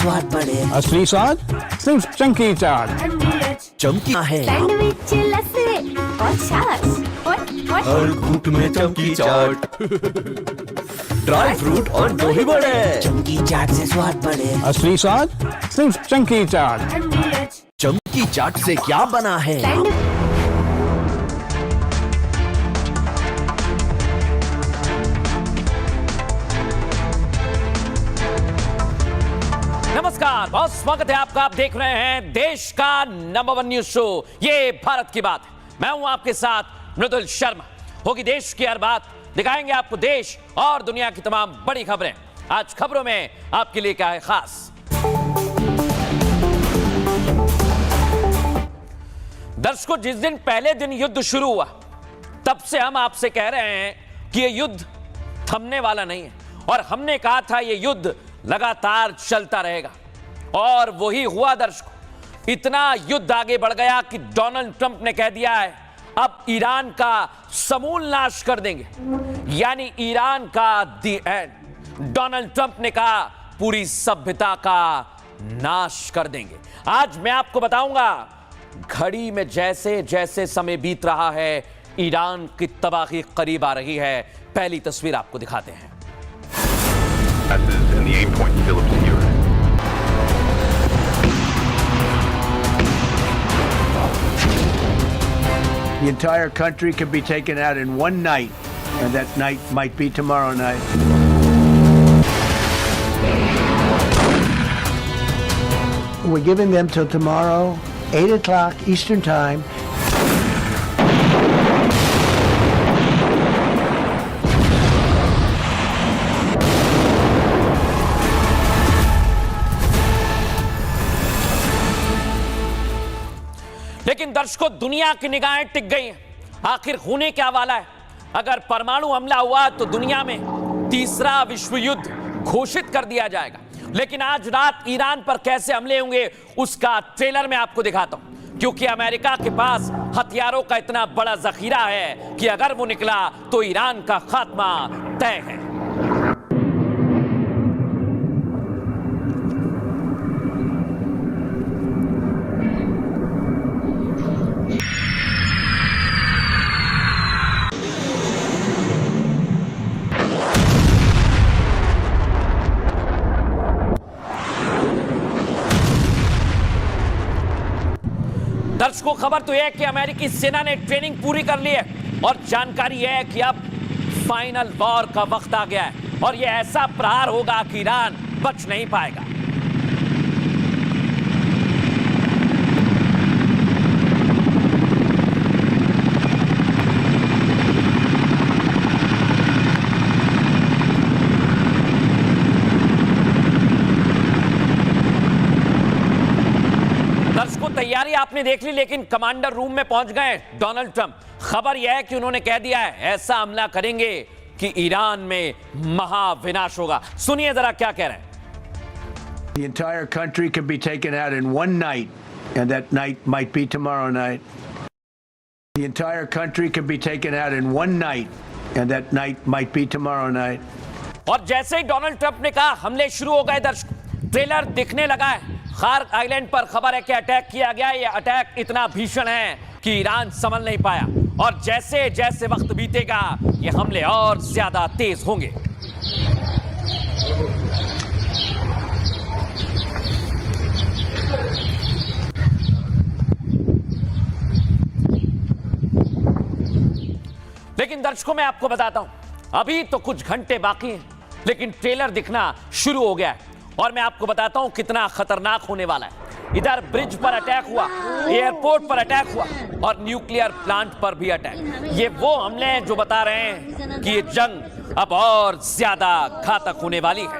स्वाद बढ़े। असली स्वाद सिर्फ चंकी चाट। चमकी है सैंडविच लस्सी और छाछ हर घूंट में चमकी चाट। ड्राई फ्रूट और दही बड़े। चमकी चाट से स्वाद बढ़े। असली स्वाद सिर्फ चंकी चाट। चमकी चाट से क्या बना है? नमस्कार, बहुत स्वागत है आपका। आप देख रहे हैं देश का नंबर 1 न्यूज शो, ये भारत की बात है। मैं हूं आपके साथ मृदुल शर्मा। होगी देश की हर बात, दिखाएंगे आपको देश और दुनिया की तमाम बड़ी खबरें। आज खबरों में आपके लिए क्या है खास। दर्शकों, जिस दिन पहले दिन युद्ध शुरू हुआ, तब से हम आपसे कह रहे हैं कि यह युद्ध थमने वाला नहीं है, और हमने कहा था यह युद्ध लगातार चलता रहेगा, और वही हुआ दर्शकों। इतना युद्ध आगे बढ़ गया कि डोनाल्ड ट्रंप ने कह दिया है अब ईरान का समूल नाश कर देंगे, यानी ईरान का दी एंड। डोनाल्ड ट्रंप ने कहा पूरी सभ्यता का नाश कर देंगे। आज मैं आपको बताऊंगा, घड़ी में जैसे जैसे समय बीत रहा है, ईरान की तबाही करीब आ रही है। पहली तस्वीर आपको दिखाते हैं। in the 8-point Phillips unit. The entire country can be taken out in one night, and that night might be tomorrow night. We're giving them till tomorrow, 8 o'clock Eastern Time. लेकिन दर्शकों, दुनिया की निगाहें टिक गई हैं। आखिर होने क्या वाला है? अगर परमाणु हमला हुआ तो दुनिया में तीसरा विश्व युद्ध घोषित कर दिया जाएगा। लेकिन आज रात ईरान पर कैसे हमले होंगे, उसका ट्रेलर मैं आपको दिखाता हूं, क्योंकि अमेरिका के पास हथियारों का इतना बड़ा जखीरा है कि अगर वो निकला तो ईरान का खात्मा तय है। दर्शकों, खबर तो यह है कि अमेरिकी सेना ने ट्रेनिंग पूरी कर ली है, और जानकारी यह है कि अब फाइनल वॉर का वक्त आ गया है, और यह ऐसा प्रहार होगा कि ईरान बच नहीं पाएगा। तैयारी आपने देख ली, लेकिन कमांडर रूम में पहुंच गए डोनाल्ड ट्रंप। खबर यह है कि उन्होंने कह दिया है ऐसा हमला करेंगे कि ईरान में महाविनाश होगा। सुनिए जरा क्या कह रहे हैं। The entire country can be taken out in one night, and that night might be tomorrow night. The entire country can be taken out in one night, and that night might be tomorrow night. और जैसे ही Donald Trump ने कहा, हमले शुरू हो गए। दर्शकों, trailer दिखने लगा है। खार्क आइलैंड पर खबर है कि अटैक किया गया। यह अटैक इतना भीषण है कि ईरान संभल नहीं पाया, और जैसे जैसे वक्त बीतेगा ये हमले और ज्यादा तेज होंगे। लेकिन दर्शकों, मैं आपको बताता हूं, अभी तो कुछ घंटे बाकी हैं, लेकिन ट्रेलर दिखना शुरू हो गया है, और मैं आपको बताता हूं कितना खतरनाक होने वाला है। इधर ब्रिज पर अटैक हुआ, एयरपोर्ट पर अटैक हुआ, और न्यूक्लियर प्लांट पर भी अटैक। ये वो हमले हैं जो बता रहे हैं कि ये जंग अब और ज्यादा घातक होने वाली है।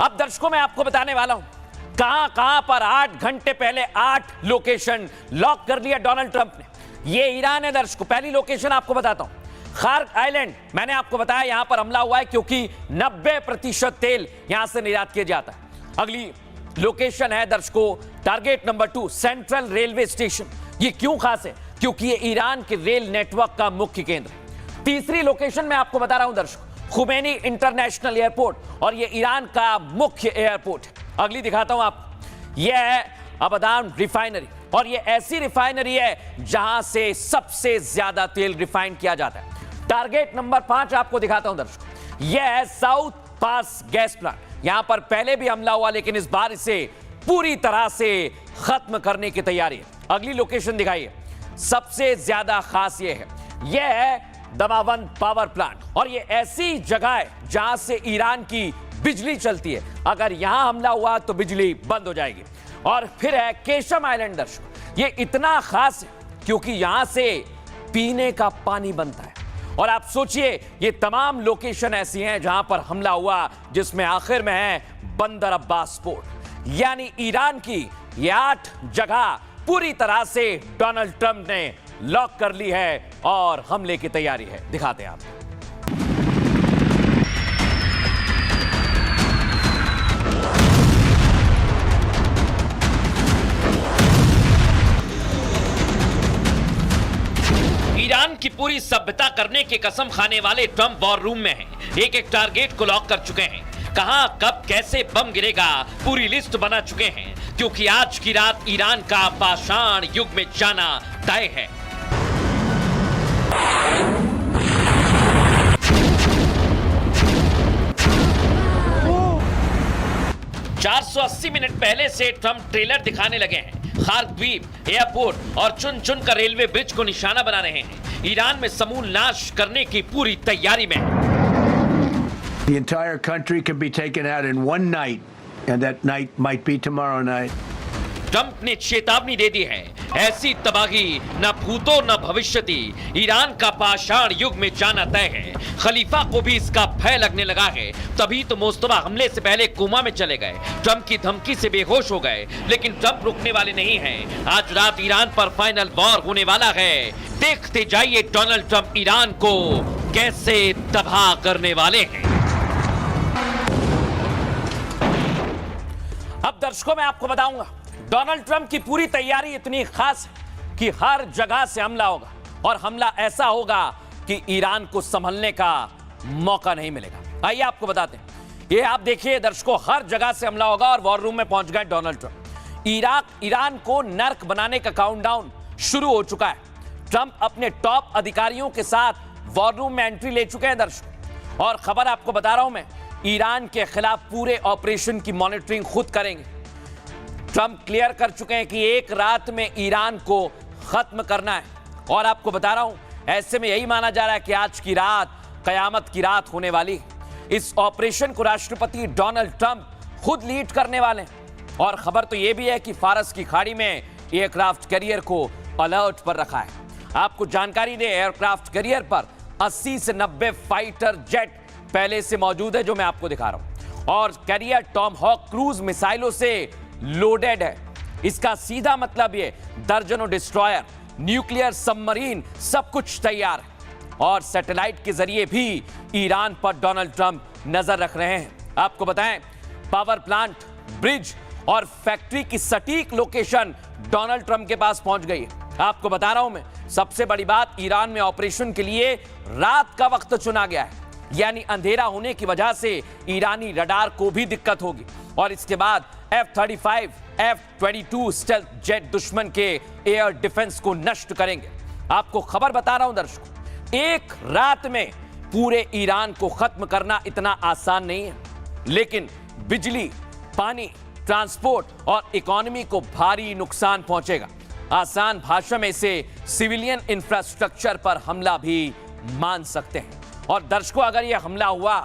अब दर्शकों, मैं आपको बताने वाला हूं कहां पर 8 घंटे पहले 8 लोकेशन लॉक कर लिया डोनाल्ड ट्रंप ने। ये ईरान है दर्शकों। पहली लोकेशन आपको बताता हूं, खार्क आइलैंड, मैंने आपको बताया यहां पर हमला हुआ है क्योंकि 90% तेल यहां से निर्यात किया जाता है। अगली लोकेशन है दर्शकों target number 2, central railway station. ये क्यों खास है? क्योंकि ये ईरान के रेल नेटवर्क का मुख्य केंद्र है। तीसरी लोकेशन मैं आपको बता रहा हूं दर्शकों, खुमैनी इंटरनेशनल एयरपोर्ट, और ये ईरान का मुख्य एयरपोर्ट है। अगली दिखाता हूं आपको, यह है अबादान रिफाइनरी, और ये ऐसी रिफाइनरी है जहां से सबसे ज्यादा तेल रिफाइन किया जाता है। टारगेट नंबर 5 आपको दिखाता हूं दर्शकों, यह है साउथ पास गैस प्लांट। यहां पर पहले भी हमला हुआ लेकिन इस बार इसे पूरी तरह से खत्म करने की तैयारी है। अगली लोकेशन दिखाइए, सबसे ज्यादा खास यह है, यह है दमावंद पावर प्लांट, और यह ऐसी जगह है जहां से ईरान की बिजली चलती है। अगर यहां हमला हुआ तो बिजली बंद हो जाएगी। और फिर है केशम आइलैंड दर्शकों, यह इतना खास है क्योंकि यहां से पीने का पानी बनता है। और आप सोचिए ये तमाम लोकेशन ऐसी हैं जहां पर हमला हुआ, जिसमें आखिर में है बंदर अब्बास पोर्ट। यानी ईरान की ये 8 जगह पूरी तरह से डोनाल्ड ट्रंप ने लॉक कर ली है और हमले की तैयारी है। दिखाते हैं आप। ईरान की पूरी सभ्यता करने की कसम खाने वाले ट्रंप वॉर रूम में हैं। एक एक टारगेट को लॉक कर चुके हैं। कहां कब कैसे बम गिरेगा पूरी लिस्ट बना चुके हैं, क्योंकि आज की रात ईरान का पाषाण युग में जाना तय है। $480 मिनट पहले से ट्रंप ट्रेलर दिखाने लगे हैं। खार्क द्वीप, एयरपोर्ट और चुन चुन कर रेलवे ब्रिज को निशाना बना रहे हैं। ईरान में समूल नाश करने की पूरी तैयारी में है। The entire country can be taken out in one night, and that night might be tomorrow night. Trump ने चेतावनी दे दी है, ऐसी तबाही न भूतो न भविष्यति। ईरान का पाषाण युग में जाना तय है। खलीफा को भी इसका भय लगने लगा है, तभी तो मोस्तफा हमले से पहले कोमा में चले गए, ट्रंप की धमकी से बेहोश हो गए। लेकिन ट्रंप रुकने वाले नहीं हैं। आज रात ईरान पर फाइनल वॉर होने वाला है। देखते जाइए डोनाल्ड ट्रंप ईरान को कैसे तबाह करने वाले हैं। अब दर्शकों मैं आपको बताऊंगा, डोनाल्ड ट्रंप की पूरी तैयारी इतनी खास है कि हर जगह से हमला होगा, और हमला ऐसा होगा कि ईरान को संभलने का मौका नहीं मिलेगा। आइए आपको बताते हैं। ये आप देखिए दर्शकों, हर जगह से हमला होगा और वॉर रूम में पहुंच गए डोनाल्ड ट्रंप। ईरान को नर्क बनाने का काउंटडाउन शुरू हो चुका है। ट्रंप अपने टॉप अधिकारियों के साथ वॉर रूम में एंट्री ले चुके हैं दर्शकों। और खबर आपको बता रहा हूं मैं, ईरान के खिलाफ पूरे ऑपरेशन की मॉनिटरिंग खुद करेंगे। ट्रंप क्लियर कर चुके हैं कि एक रात में ईरान को खत्म करना है। और आपको बता रहा हूं, ऐसे में यही माना जा रहा है कि आज की रात कयामत की रात होने वाली है। इस ऑपरेशन को राष्ट्रपति डोनाल्ड ट्रंप खुद लीड करने वाले हैं। और खबर तो यह भी है कि फारस की खाड़ी में एयरक्राफ्ट कैरियर को अलर्ट पर रखा है। आपको जानकारी दे, एयरक्राफ्ट कैरियर पर 80 से 90 फाइटर जेट पहले से मौजूद है, जो मैं आपको दिखा रहा हूं। और कैरियर टॉमहॉक क्रूज मिसाइलों से लोडेड है। इसका सीधा मतलब ये, दर्जनों डिस्ट्रॉयर, न्यूक्लियर सबमरीन, सब कुछ तैयार है। और सैटेलाइट के जरिए भी ईरान पर डोनाल्ड ट्रंप नजर रख रहे हैं। आपको बताएं, पावर प्लांट, ब्रिज और फैक्ट्री की सटीक लोकेशन डोनाल्ड ट्रंप के पास पहुंच गई है। आपको बता रहा हूं मैं, सबसे बड़ी बात, ईरान में ऑपरेशन के लिए रात का वक्त चुना गया है। यानी अंधेरा होने की वजह से ईरानी रडार को भी दिक्कत होगी। और इसके बाद F-35, F-22 स्टेल्थ जेट दुश्मन के एयर डिफेंस को नष्ट करेंगे। आपको खबर बता रहा हूं दर्शकों, एक रात में पूरे ईरान को खत्म करना इतना आसान नहीं है, लेकिन बिजली, पानी, ट्रांसपोर्ट और इकोनॉमी को भारी नुकसान पहुंचेगा। आसान भाषा में इसे सिविलियन इंफ्रास्ट्रक्चर पर हमला भी मान सकते हैं। और दर्शकों, अगर यह हमला हुआ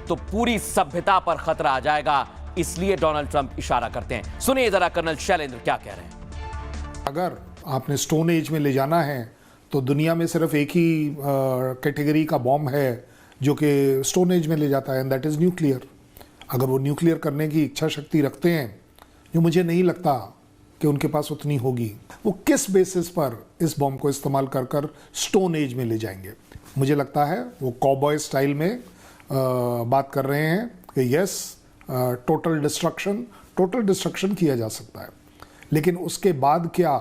तो पूरी सभ्यता पर खतरा आ जाएगा, इसलिए डोनाल्ड ट्रंप इशारा करते हैं। सुनिए जरा कर्नल शैलेंद्र क्या कह रहे हैं। अगर आपने स्टोन एज में ले जाना है तो दुनिया में सिर्फ एक ही कैटेगरी का बॉम्ब है जो कि स्टोन एज में ले जाता है, एंड दैट इज न्यूक्लियर। अगर वो न्यूक्लियर करने की इच्छा शक्ति रखते हैं, जो मुझे नहीं लगता कि उनके पास उतनी होगी, वो किस बेसिस पर इस बॉम्ब को इस्तेमाल कर कर स्टोन एज में ले जाएंगे। मुझे लगता है वो कॉबॉय स्टाइल में बात कर रहे हैं कि यस, टोटल डिस्ट्रक्शन किया जा सकता है, लेकिन उसके बाद क्या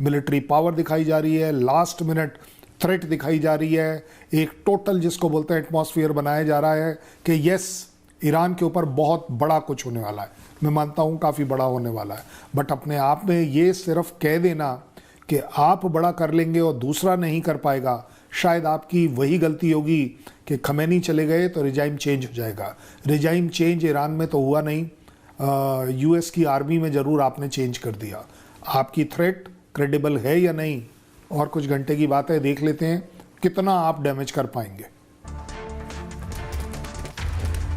मिलिट्री पावर दिखाई जा रही है, लास्ट मिनट थ्रेट दिखाई जा रही है, एक टोटल जिसको बोलते हैं एटमॉस्फेयर बनाया जा रहा है कि यस, ईरान के ऊपर बहुत बड़ा कुछ होने वाला है। मैं मानता हूँ काफ़ी बड़ा होने वाला है, बट अपने आप में ये सिर्फ कह देना कि आप बड़ा कर लेंगे और दूसरा नहीं कर पाएगा, शायद आपकी वही गलती होगी कि खमैनी चले गए तो रिजाइम चेंज हो जाएगा। रिजाइम चेंज ईरान में तो हुआ नहीं, यूएस की आर्मी में ज़रूर आपने चेंज कर दिया। आपकी थ्रेट क्रेडिबल है या नहीं, और कुछ घंटे की बात है, देख लेते हैं कितना आप डैमेज कर पाएंगे।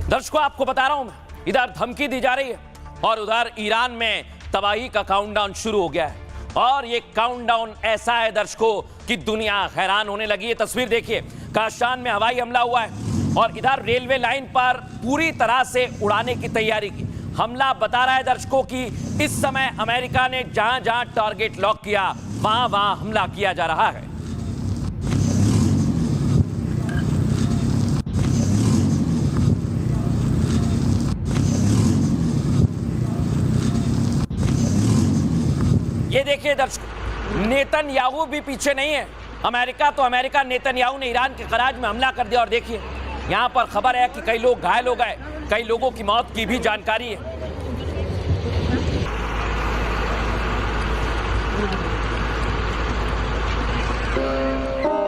दर्शकों, आपको बता रहा हूं मैं, इधर धमकी दी जा रही है और उधर ईरान में तबाही का काउंटडाउन शुरू हो गया है। और ये काउंटडाउन ऐसा है दर्शकों कि दुनिया हैरान होने लगी है। तस्वीर देखिए, काशान में हवाई हमला हुआ है और इधर रेलवे लाइन पर पूरी तरह से उड़ाने की तैयारी की। हमला बता रहा है दर्शकों कि इस समय अमेरिका ने जहां जहां टारगेट लॉक किया वहां वहां हमला किया जा रहा है। ये देखिए दर्शकों, नेतन्याहू भी पीछे नहीं है। अमेरिका नेतन्याहू ने ईरान के कराची में हमला कर दिया और देखिए यहां पर खबर है कि कई लोग घायल हो गए, कई लोगों की मौत की भी जानकारी है।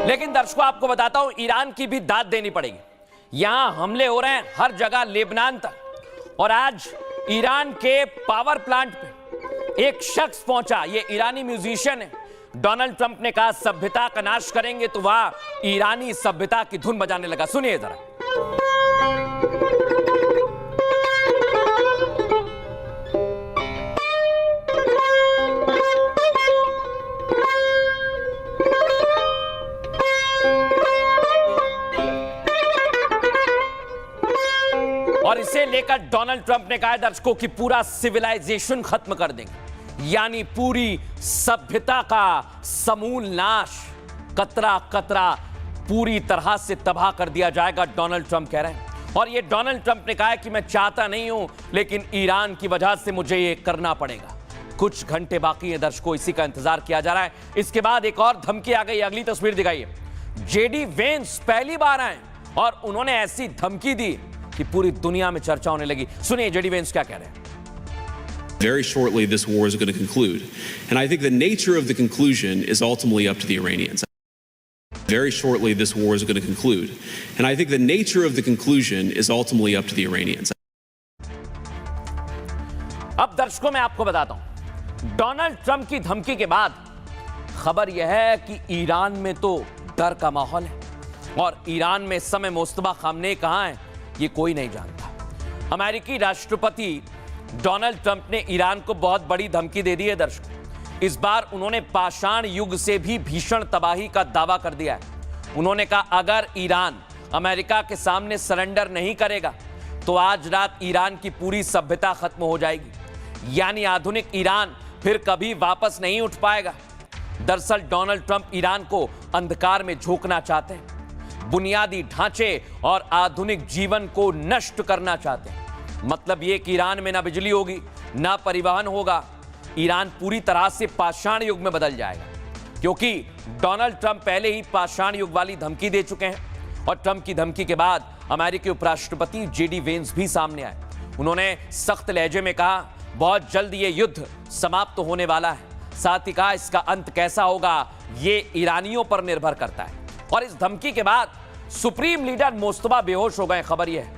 लेकिन दर्शकों, आपको बताता हूं, ईरान की भी दाद देनी पड़ेगी। यहां हमले हो रहे हैं हर जगह, लेबनान तक। और आज ईरान के पावर प्लांट पे एक शख्स पहुंचा, ये ईरानी म्यूजिशियन है। डोनाल्ड ट्रंप ने कहा सभ्यता का नाश करेंगे, तो वह ईरानी सभ्यता की धुन बजाने लगा। सुनिए जरा। और इसे लेकर डोनाल्ड ट्रंप ने कहा दर्शकों कि पूरा सिविलाइजेशन खत्म कर देंगे, यानी पूरी सभ्यता का समूल नाश, कतरा कतरा पूरी तरह से तबाह कर दिया जाएगा, डोनाल्ड ट्रंप कह रहे हैं। और ये डोनाल्ड ट्रंप ने कहा है कि मैं चाहता नहीं हूं, लेकिन ईरान की वजह से मुझे ये करना पड़ेगा। कुछ घंटे बाकी है दर्शकों, इसी का इंतजार किया जा रहा है। इसके बाद एक और धमकी आ गई। अगली तस्वीर दिखाइए। जेडी वेंस पहली बार आए और उन्होंने ऐसी धमकी दी कि पूरी दुनिया में चर्चा होने लगी। सुनिए जेडी वेंस क्या कह रहे हैं। Very shortly, this war is going to conclude. And I think the nature of the conclusion is ultimately up to the Iranians. Very shortly, this war is going to conclude. And I think the nature of the conclusion is ultimately up to the Iranians. अब दर्शकों, मैं आपको बताता हूं, Donald Trump की धमकी के बाद खबर यह है कि ईरान में तो डर का माहौल है। और ईरान में इस समय मुस्तफा खामनेई कहां है, ये कोई नहीं जानता। अमेरिकी राष्ट्रपति डोनाल्ड ट्रंप ने ईरान को बहुत बड़ी धमकी दे दी है दर्शकों। इस बार उन्होंने पाषाण युग से भी भीषण तबाही का दावा कर दिया है। उन्होंने कहा अगर ईरान अमेरिका के सामने सरेंडर नहीं करेगा तो आज रात ईरान की पूरी सभ्यता खत्म हो जाएगी, यानी आधुनिक ईरान फिर कभी वापस नहीं उठ पाएगा। दरअसल डोनाल्ड ट्रंप ईरान को अंधकार में झोंकना चाहते हैं, बुनियादी ढांचे और आधुनिक जीवन को नष्ट करना चाहते हैं। मतलब ये कि ईरान में ना बिजली होगी, ना परिवहन होगा, ईरान पूरी तरह से पाषाण युग में बदल जाएगा। क्योंकि डोनाल्ड ट्रंप पहले ही पाषाण युग वाली धमकी दे चुके हैं। और ट्रंप की धमकी के बाद अमेरिकी उपराष्ट्रपति जेडी वेंस भी सामने आए। उन्होंने सख्त लहजे में कहा बहुत जल्द ये युद्ध समाप्त होने वाला है। साथ ही कहा इसका अंत कैसा होगा ये ईरानियों पर निर्भर करता है। और इस धमकी के बाद सुप्रीम लीडर मुस्तफा बेहोश हो गए, खबर यह है।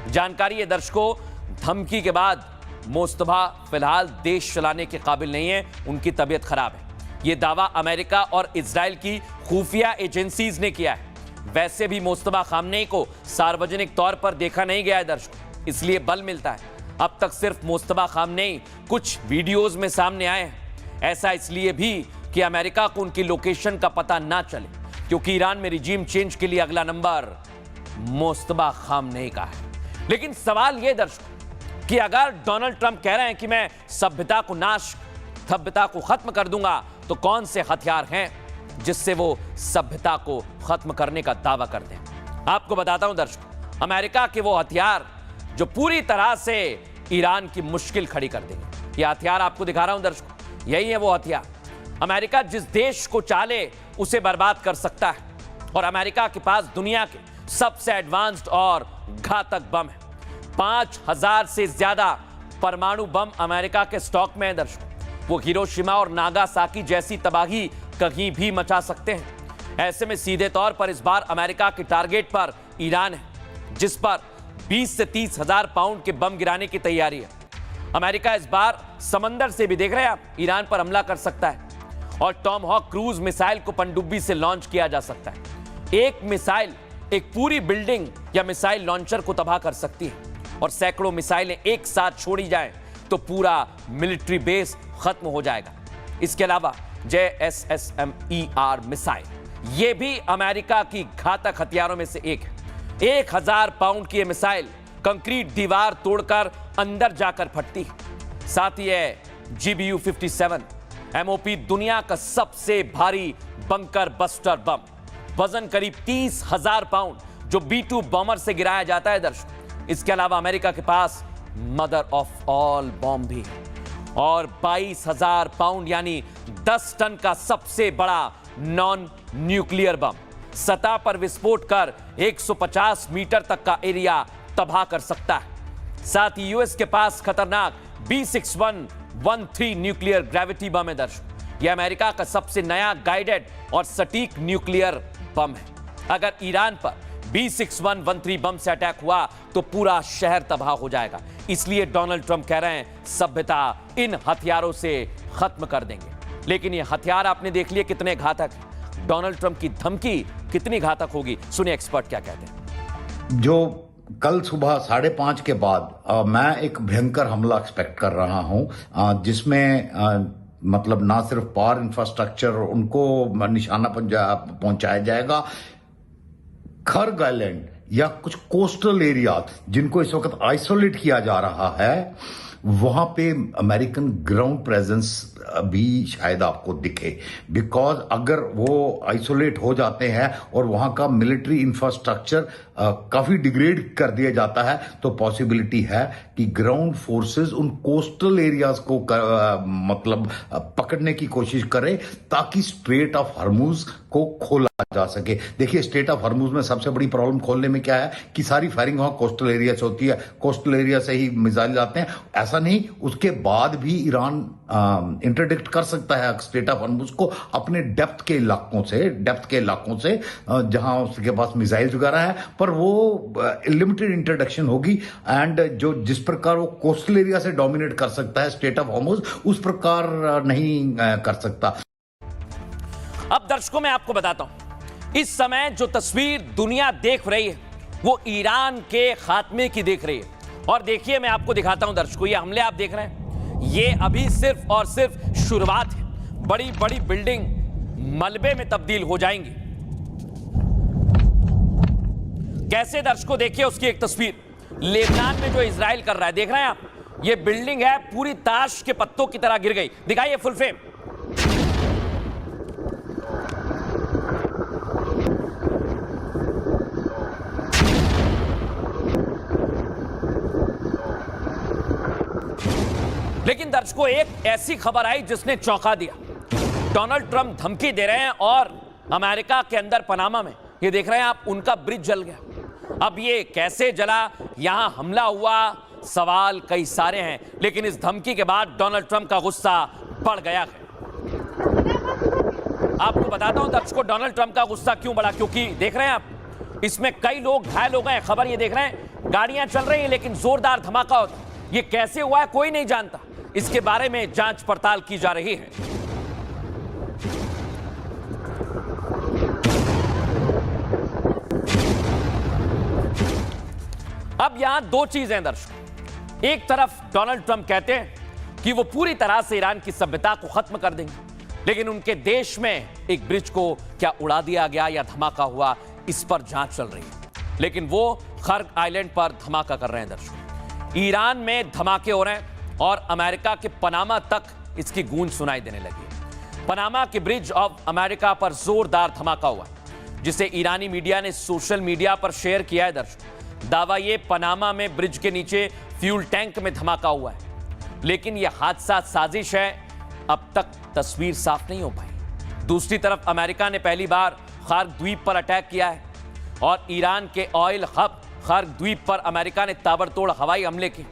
जानकारी है दर्शकों, धमकी के बाद मुस्तफा फिलहाल देश चलाने के काबिल नहीं है, उनकी तबीयत खराब है। यह दावा अमेरिका और इजराइल की खुफिया एजेंसीज ने किया है। वैसे भी मुस्तफा खामनेई को सार्वजनिक तौर पर देखा नहीं गया है दर्शकों, इसलिए बल मिलता है। अब तक सिर्फ मुस्तफा खामनेई कुछ वीडियोज में सामने आए हैं। ऐसा इसलिए भी कि अमेरिका को उनकी लोकेशन का पता ना चले, क्योंकि ईरान में रिजीम चेंज के लिए अगला नंबर मुस्तफा खामनेई का है। लेकिन सवाल यह दर्शकों कि अगर डोनाल्ड ट्रंप कह रहे हैं कि मैं सभ्यता को नाश सभ्यता को खत्म कर दूंगा, तो कौन से हथियार हैं जिससे वो सभ्यता को खत्म करने का दावा करते हैं? आपको बताता हूं दर्शकों, अमेरिका के वो हथियार जो पूरी तरह से ईरान की मुश्किल खड़ी कर देंगे। ये हथियार आपको दिखा रहा हूं दर्शकों, यही है वो हथियार। अमेरिका जिस देश को चाहे उसे बर्बाद कर सकता है, और अमेरिका के पास दुनिया के सबसे एडवांस्ड और घातक बम है। 5000 से ज्यादा परमाणु बम अमेरिका के स्टॉक में है दर्शकों। वो हिरोशिमा और नागासाकी जैसी तबाही कहीं भी मचा सकते हैं। ऐसे में सीधे तौर पर इस बार अमेरिका के टारगेट पर ईरान है, जिस पर 20 से 30 हजार पाउंड के बम गिराने की तैयारी है। अमेरिका इस बार समंदर से भी, देख रहे हैं आप, ईरान पर हमला कर सकता है, और टॉमहॉक क्रूज मिसाइल को पनडुब्बी से लॉन्च किया जा सकता है। एक मिसाइल एक पूरी बिल्डिंग या मिसाइल लॉन्चर को तबाह कर सकती है, और सैकड़ों मिसाइलें एक साथ छोड़ी जाएं तो पूरा मिलिट्री बेस खत्म हो जाएगा। इसके अलावा JSSMER मिसाइल, यह भी अमेरिका की घातक हथियारों में से एक है। 1000 पाउंड की यह मिसाइल कंक्रीट दीवार तोड़कर अंदर जाकर फटती है। साथ ही है GBU-57 MOP, दुनिया का सबसे भारी बंकर बस्टर बम, वजन करीब 30,000 पाउंड, जो B-2 बॉम्बर से गिराया जाता है दर्शकों। इसके अलावा अमेरिका के पास मदर ऑफ ऑल बॉम्ब भी है, और 22,000 पाउंड यानी 10 टन का सबसे बड़ा नॉन न्यूक्लियर बम, सतह पर विस्फोट कर 150 मीटर तक का एरिया तबाह कर सकता है। साथ ही यूएस के पास खतरनाक B6113 न्यूक्लियर ग्रेविटी बम है दर्शकों। यह अमेरिका का सबसे नया गाइडेड और सटीक न्यूक्लियर बम है। अगर ईरान पर B6113 बम से अटैक हुआ तो पूरा शहर तबाह हो जाएगा। इसलिए डोनाल्ड ट्रंप कह रहे हैं सभ्यता इन हथियारों से खत्म कर देंगे। लेकिन ये हथियार आपने देख लिए कितने घातक हैं। डोनाल्ड ट्रंप की धमकी कितनी घातक होगी, सुनिए एक्सपर्ट क्या कहते हैं। जो कल सुबह 5:30 के बाद मैं एक भयंकर हमला एक्सपेक्ट कर रहा हूं, जिसमें मतलब ना सिर्फ पावर इंफ्रास्ट्रक्चर उनको निशाना पहुंचाया जाएगा, खर्ग आइलैंड या कुछ कोस्टल एरिया जिनको इस वक्त आइसोलेट किया जा रहा है, वहां पे अमेरिकन ग्राउंड प्रेजेंस भी शायद आपको दिखे। बिकॉज अगर वो आइसोलेट हो जाते हैं और वहां का मिलिट्री इंफ्रास्ट्रक्चर काफी डिग्रेड कर दिया जाता है, तो पॉसिबिलिटी है कि ग्राउंड फोर्सेस उन कोस्टल एरियाज को मतलब पकड़ने की कोशिश करें, ताकि स्ट्रेट ऑफ हॉर्मुज को खोला जा सके। देखिए, स्ट्रेट ऑफ हॉर्मुज में सबसे बड़ी प्रॉब्लम खोलने में क्या है कि सारी फायरिंग वहां कोस्टल एरिया से होती है, कोस्टल एरिया से ही मिसाइल जाते हैं। ऐसा नहीं, उसके बाद भी ईरान इंटरडिक्ट कर सकता है स्ट्रेट ऑफ हॉर्मुज को अपने डेप्थ के इलाकों से जहां उसके पास मिसाइल्स वगैरह है, पर वो लिमिटेड इंट्रोडक्शन होगी। एंड जो जिस प्रकार वो कोस्टल एरिया से डोमिनेट कर सकता है स्ट्रेट ऑफ हॉर्मुज, उस प्रकार नहीं कर सकता। अब दर्शकों मैं आपको बताता हूं, इस समय जो तस्वीर दुनिया देख रही है वो ईरान के खात्मे की देख रही है। और देखिए, मैं आपको दिखाता हूं दर्शकों, ये हमले आप देख रहे हैं, ये अभी सिर्फ और सिर्फ शुरुआत है। बड़ी बड़ी बिल्डिंग मलबे में तब्दील हो जाएंगी। कैसे दर्शकों, देखिए उसकी एक तस्वीर, लेबनान में जो इजराइल कर रहा है, देख रहे हैं आप, ये बिल्डिंग है पूरी ताश के पत्तों की तरह गिर गई। दिखाइए फुल फ्रेम। लेकिन दर्शकों, एक ऐसी खबर आई जिसने चौंका दिया। डोनाल्ड ट्रंप धमकी दे रहे हैं, और अमेरिका के अंदर पनामा में, ये देख रहे हैं आप, उनका ब्रिज जल गया। अब ये कैसे जला, यहां हमला हुआ, सवाल कई सारे हैं। लेकिन इस धमकी के बाद डोनाल्ड ट्रंप का गुस्सा बढ़ गया है। आपको बताता हूं दर्शकों, डोनाल्ड ट्रंप का गुस्सा क्यों बढ़ा, क्योंकि देख रहे हैं आप, इसमें कई लोग घायल हो गए। खबर ये देख रहे हैं, गाड़ियां चल रही हैं लेकिन जोरदार धमाका होता। ये कैसे हुआ है कोई नहीं जानता। इसके बारे में जांच पड़ताल की जा रही है। अब यहां दो चीजें हैं दर्शक। एक तरफ डोनाल्ड ट्रंप कहते हैं कि वो पूरी तरह से ईरान की सभ्यता को खत्म कर देंगे, लेकिन उनके देश में एक ब्रिज को क्या उड़ा दिया गया या धमाका हुआ, इस पर जांच चल रही है। लेकिन वो खर्ग आइलैंड पर धमाका कर रहे हैं दर्शक। ईरान में धमाके हो रहे हैं और अमेरिका के पनामा तक इसकी गूंज सुनाई देने लगी। पनामा के ब्रिज ऑफ अमेरिका पर जोरदार धमाका हुआ, जिसे ईरानी मीडिया ने सोशल मीडिया पर शेयर किया है। दर्शकों, दावा यह पनामा में ब्रिज के नीचे फ्यूल टैंक में धमाका हुआ है, लेकिन यह हादसा साजिश है। अब तक तस्वीर साफ नहीं हो पाई। दूसरी तरफ अमेरिका ने पहली बार खार्क द्वीप पर अटैक किया है और ईरान के ऑयल हब खार्क द्वीप पर अमेरिका ने ताबड़तोड़ हवाई हमले किए,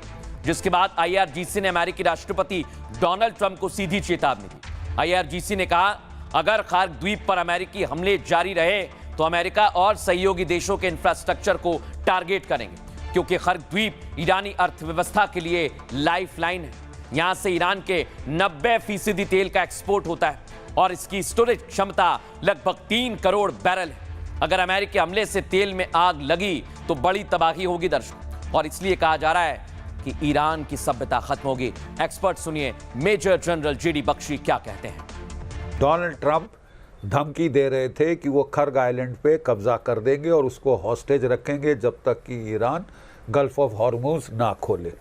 जिसके बाद IRGC ने अमेरिकी राष्ट्रपति डोनाल्ड ट्रंप को सीधी चेतावनी दी। IRGC ने कहा, अगर खार्क द्वीप पर अमेरिकी हमले जारी रहे तो अमेरिका और सहयोगी देशों के इंफ्रास्ट्रक्चर को टारगेट करेंगे, क्योंकि खार्क द्वीप ईरानी अर्थव्यवस्था के लिए लाइफलाइन है। यहां से ईरान के 90% तेल का एक्सपोर्ट होता है और इसकी स्टोरेज क्षमता लगभग 3 करोड़ बैरल है। अगर अमेरिकी हमले से तेल में आग लगी तो बड़ी तबाही होगी दर्शक, और इसलिए कहा जा रहा है कि ईरान की सभ्यता खत्म होगी। एक्सपर्ट सुनिए मेजर जनरल JD बख्शी क्या कहते हैं। डोनाल्ड ट्रंप धमकी दे रहे थे कि वो खर्ग आइलैंड पे कब्जा कर देंगे और उसको हॉस्टेज रखेंगे जब तक कि ईरान गल्फ ऑफ हॉर्मुज ना खोले।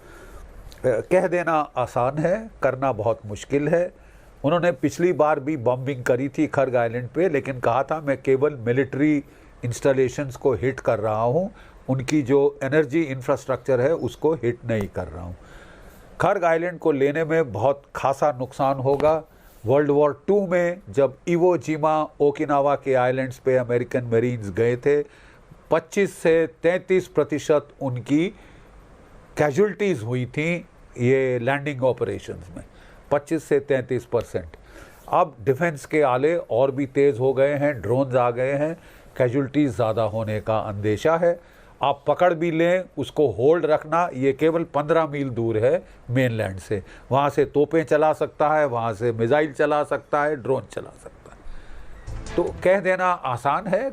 कह देना आसान है, करना बहुत मुश्किल है। उन्होंने पिछली बार भी बॉम्बिंग करी थी खर्ग आइलैंड पे, लेकिन कहा था मैं केवल मिलिट्री इंस्टॉलेशंस को हिट कर रहा हूँ, उनकी जो एनर्जी इंफ्रास्ट्रक्चर है उसको हिट नहीं कर रहा हूँ। खर्ग आइलैंड को लेने में बहुत खासा नुकसान होगा। वर्ल्ड वॉर 2 में जब इवो जिमा ओकिनावा के आइलैंड्स पे अमेरिकन मरीन्स गए थे, 25 से 33% उनकी कैजुअल्टीज़ हुई थी ये लैंडिंग ऑपरेशंस में, 25 से 33%। अब डिफेंस के आले और भी तेज़ हो गए हैं, ड्रोन्स आ गए हैं, कैजुअल्टीज़ ज़्यादा होने का अंदेशा है। आप पकड़ भी लें, उसको होल्ड रखना, ये केवल 15 मील दूर है मेनलैंड से। वहाँ से तोपें चला सकता है, वहाँ से मिसाइल चला सकता है, ड्रोन चला सकता है। तो कह देना आसान है।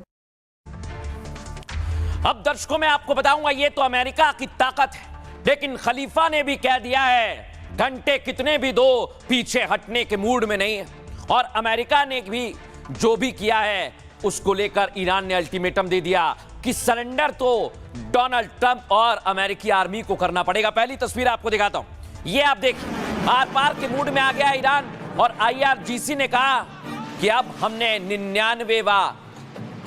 अब दर्शकों मैं आपको बताऊंगा, ये तो अमेरिका की ताकत है, लेकिन खलीफा ने भी कह दिया है घंटे कितने भी दो, पीछे हटने के मूड में नहीं है। और अमेरिका ने भी जो भी किया है उसको लेकर ईरान ने अल्टीमेटम दे दिया कि सरेंडर तो डोनाल्ड ट्रंप और अमेरिकी आर्मी को करना पड़ेगा। पहली तस्वीर आपको दिखाता हूं, ये आप देखिए, आर पार के मूड में आ गया ईरान। और IRGC ने कहा कि अब हमने 99वां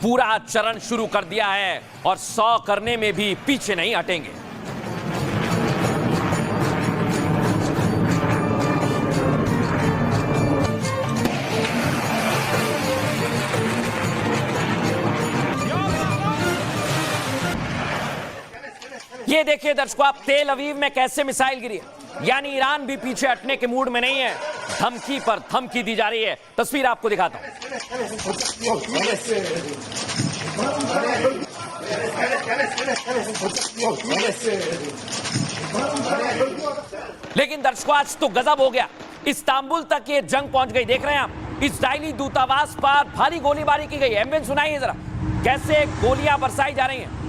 पूरा चरण शुरू कर दिया है और 100 करने में भी पीछे नहीं हटेंगे। ये देखिए दर्शकों, आप तेल अवीव में कैसे मिसाइल गिरी है, यानी ईरान भी पीछे हटने के मूड में नहीं है, धमकी पर धमकी दी जा रही है। तस्वीर आपको दिखाता हूं। लेकिन दर्शकों आज तो गजब हो गया, इस्तांबुल तक ये जंग पहुंच गई। देख रहे हैं आप, इजरायली दूतावास पर भारी गोलीबारी की गई है। एम्बियंस सुनाइए जरा, कैसे गोलियां बरसाई जा रही हैं।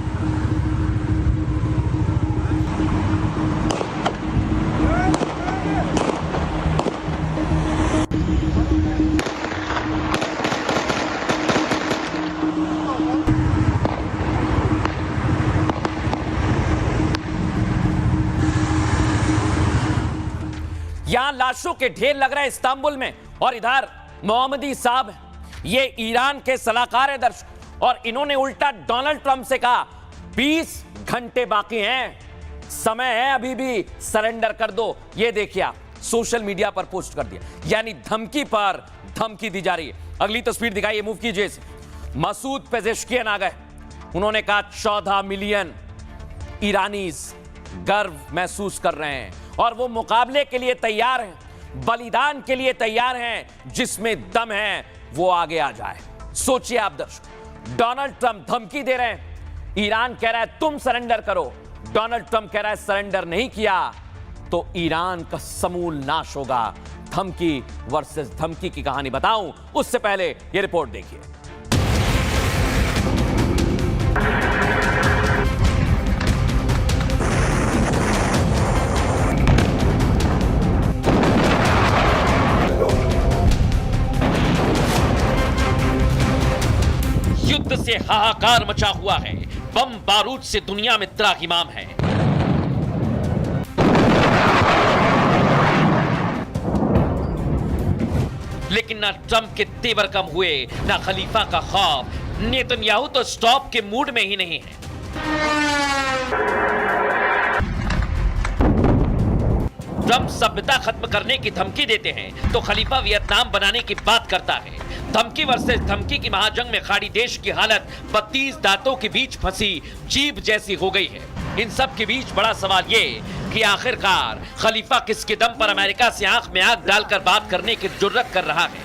यहां लाशों के ढेर लग रहे हैं इस्तांबुल में, और इधर मोहम्मदी साहब ये ईरान के सलाहकार हैं दर्शक, और इन्होंने उल्टा डोनाल्ड ट्रंप से कहा 20 घंटे बाकी हैं, समय है अभी भी, सरेंडर कर दो। ये देखिए आप, सोशल मीडिया पर पोस्ट कर दिया, यानी धमकी पर धमकी दी जा रही है। अगली तस्वीर दिखाइए, मूव कीजिए। मसूद पेजेश्कियन आ गए, उन्होंने कहा 14 मिलियन ईरानीज गर्व महसूस कर रहे हैं और वो मुकाबले के लिए तैयार हैं, बलिदान के लिए तैयार हैं, जिसमें दम है वो आगे आ जाए। सोचिए आप दर्शक, डोनाल्ड ट्रंप धमकी दे रहे हैं, ईरान कह रहा है तुम सरेंडर करो, डोनाल्ड ट्रंप कह रहा है सरेंडर नहीं किया तो ईरान का समूल नाश होगा। धमकी वर्सेस धमकी की कहानी बताऊं उससे पहले ये रिपोर्ट देखिए। युद्ध से हाहाकार मचा हुआ है, बम बारूद से दुनिया में त्राहिमाम है। लेकिन ना ट्रंप के तेवर कम हुए, ना खलीफा का खौफ। नेतन्याहू तो स्टॉप के मूड में ही नहीं है। ट्रंप सभ्यता खत्म करने की धमकी देते हैं तो खलीफा वियतनाम बनाने की बात करता है। धमकी वर्सेस धमकी की महाजंग में खाड़ी देश की हालत 32 दांतों के बीच फंसी जीभ जैसी हो गई है। इन सब के बीच बड़ा सवाल ये कि आखिरकार खलीफा किसके दम पर अमेरिका से आंख में आंख डालकर बात करने की जुर्रत कर रहा है।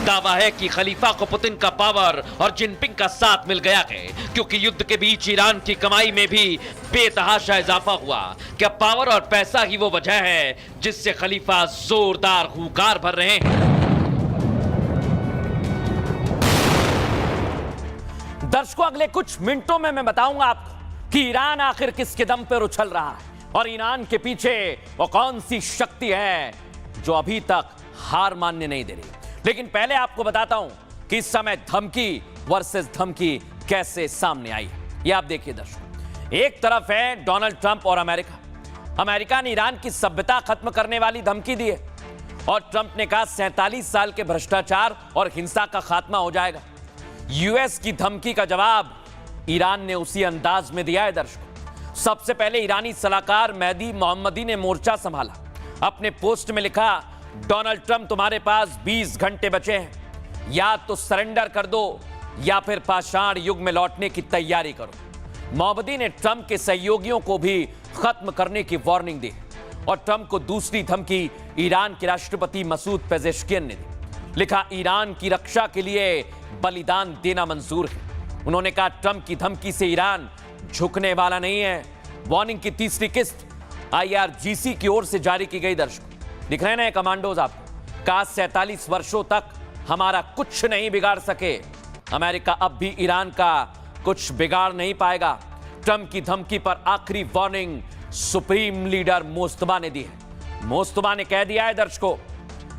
दावा है कि खलीफा को पुतिन का पावर और जिनपिंग का साथ मिल गया है, क्योंकि युद्ध के बीच ईरान की कमाई में भी बेतहाशा इजाफा हुआ। क्या पावर और पैसा ही वो वजह है जिससे खलीफा जोरदार हुंकार भर रहे हैं? दर्शकों, अगले कुछ मिनटों में मैं बताऊंगा आपको कि ईरान आखिर किसके दम पर उछल रहा है और ईरान के पीछे वो कौन सी शक्ति है जो अभी तक हार मानने नहीं दे रही। लेकिन पहले आपको बताता हूं कि इस समय धमकी वर्सेस धमकी कैसे सामने आई है। ये आप देखिए दर्शकों, एक तरफ है डोनाल्ड ट्रंप और अमेरिका ने ईरान की सभ्यता खत्म करने वाली धमकी दी है और ट्रंप ने कहा 47 साल के भ्रष्टाचार और हिंसा का खात्मा हो जाएगा। यूएस की धमकी का जवाब ईरान ने उसी अंदाज में दिया है दर्शकों। सबसे पहले ईरानी सलाहकार मेहदी मोहम्मदी ने मोर्चा संभाला। अपने पोस्ट में लिखा, डोनाल्ड ट्रंप, तुम्हारे पास 20 घंटे बचे हैं, या तो सरेंडर कर दो या फिर पाषाण युग में लौटने की तैयारी करो। मोहम्मदी ने ट्रंप के सहयोगियों को भी खत्म करने की वार्निंग दी और ट्रंप को दूसरी धमकी ईरान के राष्ट्रपति मसूद पेजेश्कियन ने दी। लिखा, ईरान की रक्षा के लिए बलिदान देना मंजूर है। उन्होंने कहा, ट्रंप की धमकी से ईरान झुकने वाला नहीं है। वार्निंग की तीसरी किस्त IRGC की ओर से जारी की गई। दर्शकों, दिख रहे हैं ना कमांडोज आपको। कहा, 47 वर्षों तक हमारा कुछ नहीं बिगाड़ सके। अमेरिका अब भी ईरान का कुछ बिगाड़ नहीं पाएगा। ट्रंप की धमकी पर आखिरी वार्निंग सुप्रीम लीडर मोस्तफा ने दी है। मोस्तफा ने कह दिया है दर्शकों,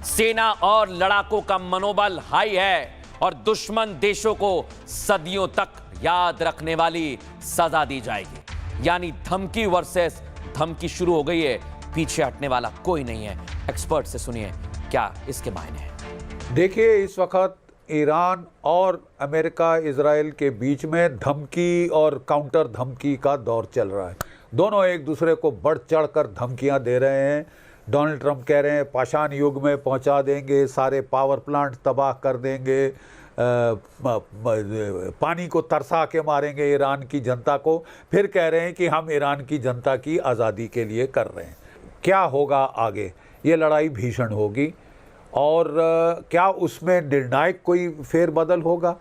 सेना और लड़ाकों का मनोबल हाई है और दुश्मन देशों को सदियों तक याद रखने वाली सजा दी जाएगी। यानी धमकी वर्सेस धमकी शुरू हो गई है, पीछे हटने वाला कोई नहीं है। एक्सपर्ट से सुनिए क्या इसके मायने हैं। देखिए, इस वक्त ईरान और अमेरिका इजराइल के बीच में धमकी और काउंटर धमकी का दौर चल रहा है। दोनों एक दूसरे को बढ़ चढ़ कर धमकियां दे रहे हैं। डोनाल्ड ट्रंप कह रहे हैं पाषाण युग में पहुंचा देंगे, सारे पावर प्लांट तबाह कर देंगे, पानी को तरसा के मारेंगे ईरान की जनता को। फिर कह रहे हैं कि हम ईरान की जनता की आज़ादी के लिए कर रहे हैं। क्या होगा आगे? ये लड़ाई भीषण होगी और क्या उसमें निर्णायक कोई फेरबदल होगा?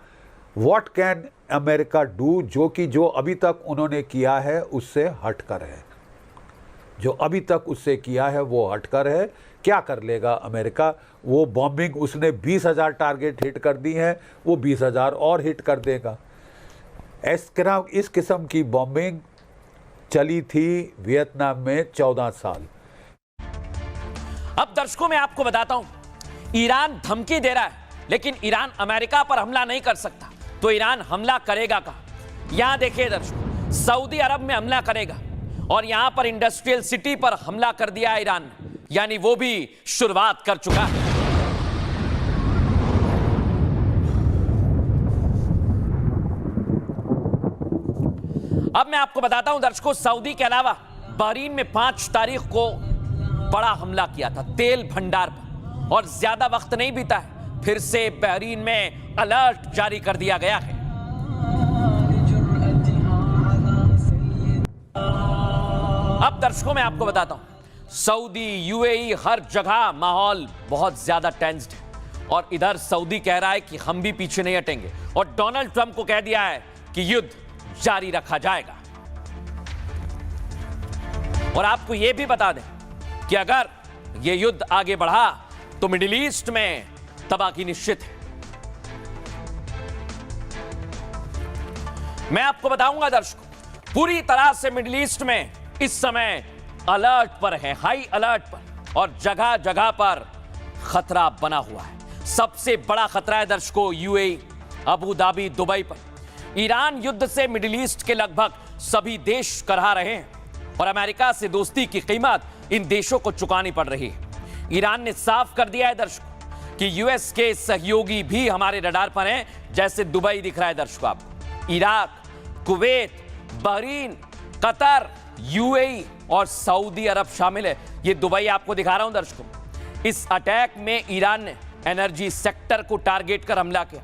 व्हाट कैन अमेरिका डू, जो अभी तक उन्होंने किया है उससे हटकर है। जो अभी तक उससे किया है वो हटकर है। क्या कर लेगा अमेरिका? वो बॉम्बिंग, उसने 20,000 टारगेट हिट कर दी हैं, वो 20,000 और हिट कर देगा। इस किस्म की बॉम्बिंग चली थी वियतनाम में 14 साल। अब दर्शकों, मैं आपको बताता हूं, ईरान धमकी दे रहा है लेकिन ईरान अमेरिका पर हमला नहीं कर सकता, तो ईरान हमला करेगा कहां? यहां देखिए दर्शकों, सऊदी अरब में हमला करेगा और यहां पर इंडस्ट्रियल सिटी पर हमला कर दिया है ईरान, यानी वो भी शुरुआत कर चुका है। अब मैं आपको बताता हूं दर्शकों, सऊदी के अलावा बहरीन में 5 तारीख को बड़ा हमला किया था तेल भंडार पर, और ज्यादा वक्त नहीं बीता है, फिर से बहरीन में अलर्ट जारी कर दिया गया है। अब दर्शकों, मैं आपको बताता हूं, सऊदी, UAE, हर जगह माहौल बहुत ज्यादा टेंस्ड है और इधर सऊदी कह रहा है कि हम भी पीछे नहीं हटेंगे और डोनाल्ड ट्रंप को कह दिया है कि युद्ध जारी रखा जाएगा। और आपको यह भी बता दें कि अगर यह युद्ध आगे बढ़ा तो मिडिल ईस्ट में तबाही निश्चित है। मैं आपको बताऊंगा दर्शकों, पूरी तरह से मिडिल ईस्ट में इस समय अलर्ट पर है, हाई अलर्ट पर, और जगह जगह पर खतरा बना हुआ है। सबसे बड़ा खतरा है दर्शकों UAE, अबू धाबी, दुबई पर। ईरान युद्ध से मिडिल ईस्ट के लगभग सभी देश करहा रहे हैं और अमेरिका से दोस्ती की कीमत इन देशों को चुकानी पड़ रही है। ईरान ने साफ कर दिया है दर्शकों कि यूएस के सहयोगी भी हमारे रडार पर हैं, जैसे दुबई दिख रहा है दर्शकों आपको। Iraq, Kuwait, Bahrain, Qatar, UAE और सऊदी अरब शामिल है। ये दुबई आपको दिखा रहा हूं दर्शकों। इस अटैक में ईरान ने एनर्जी सेक्टर को टारगेट कर हमला किया,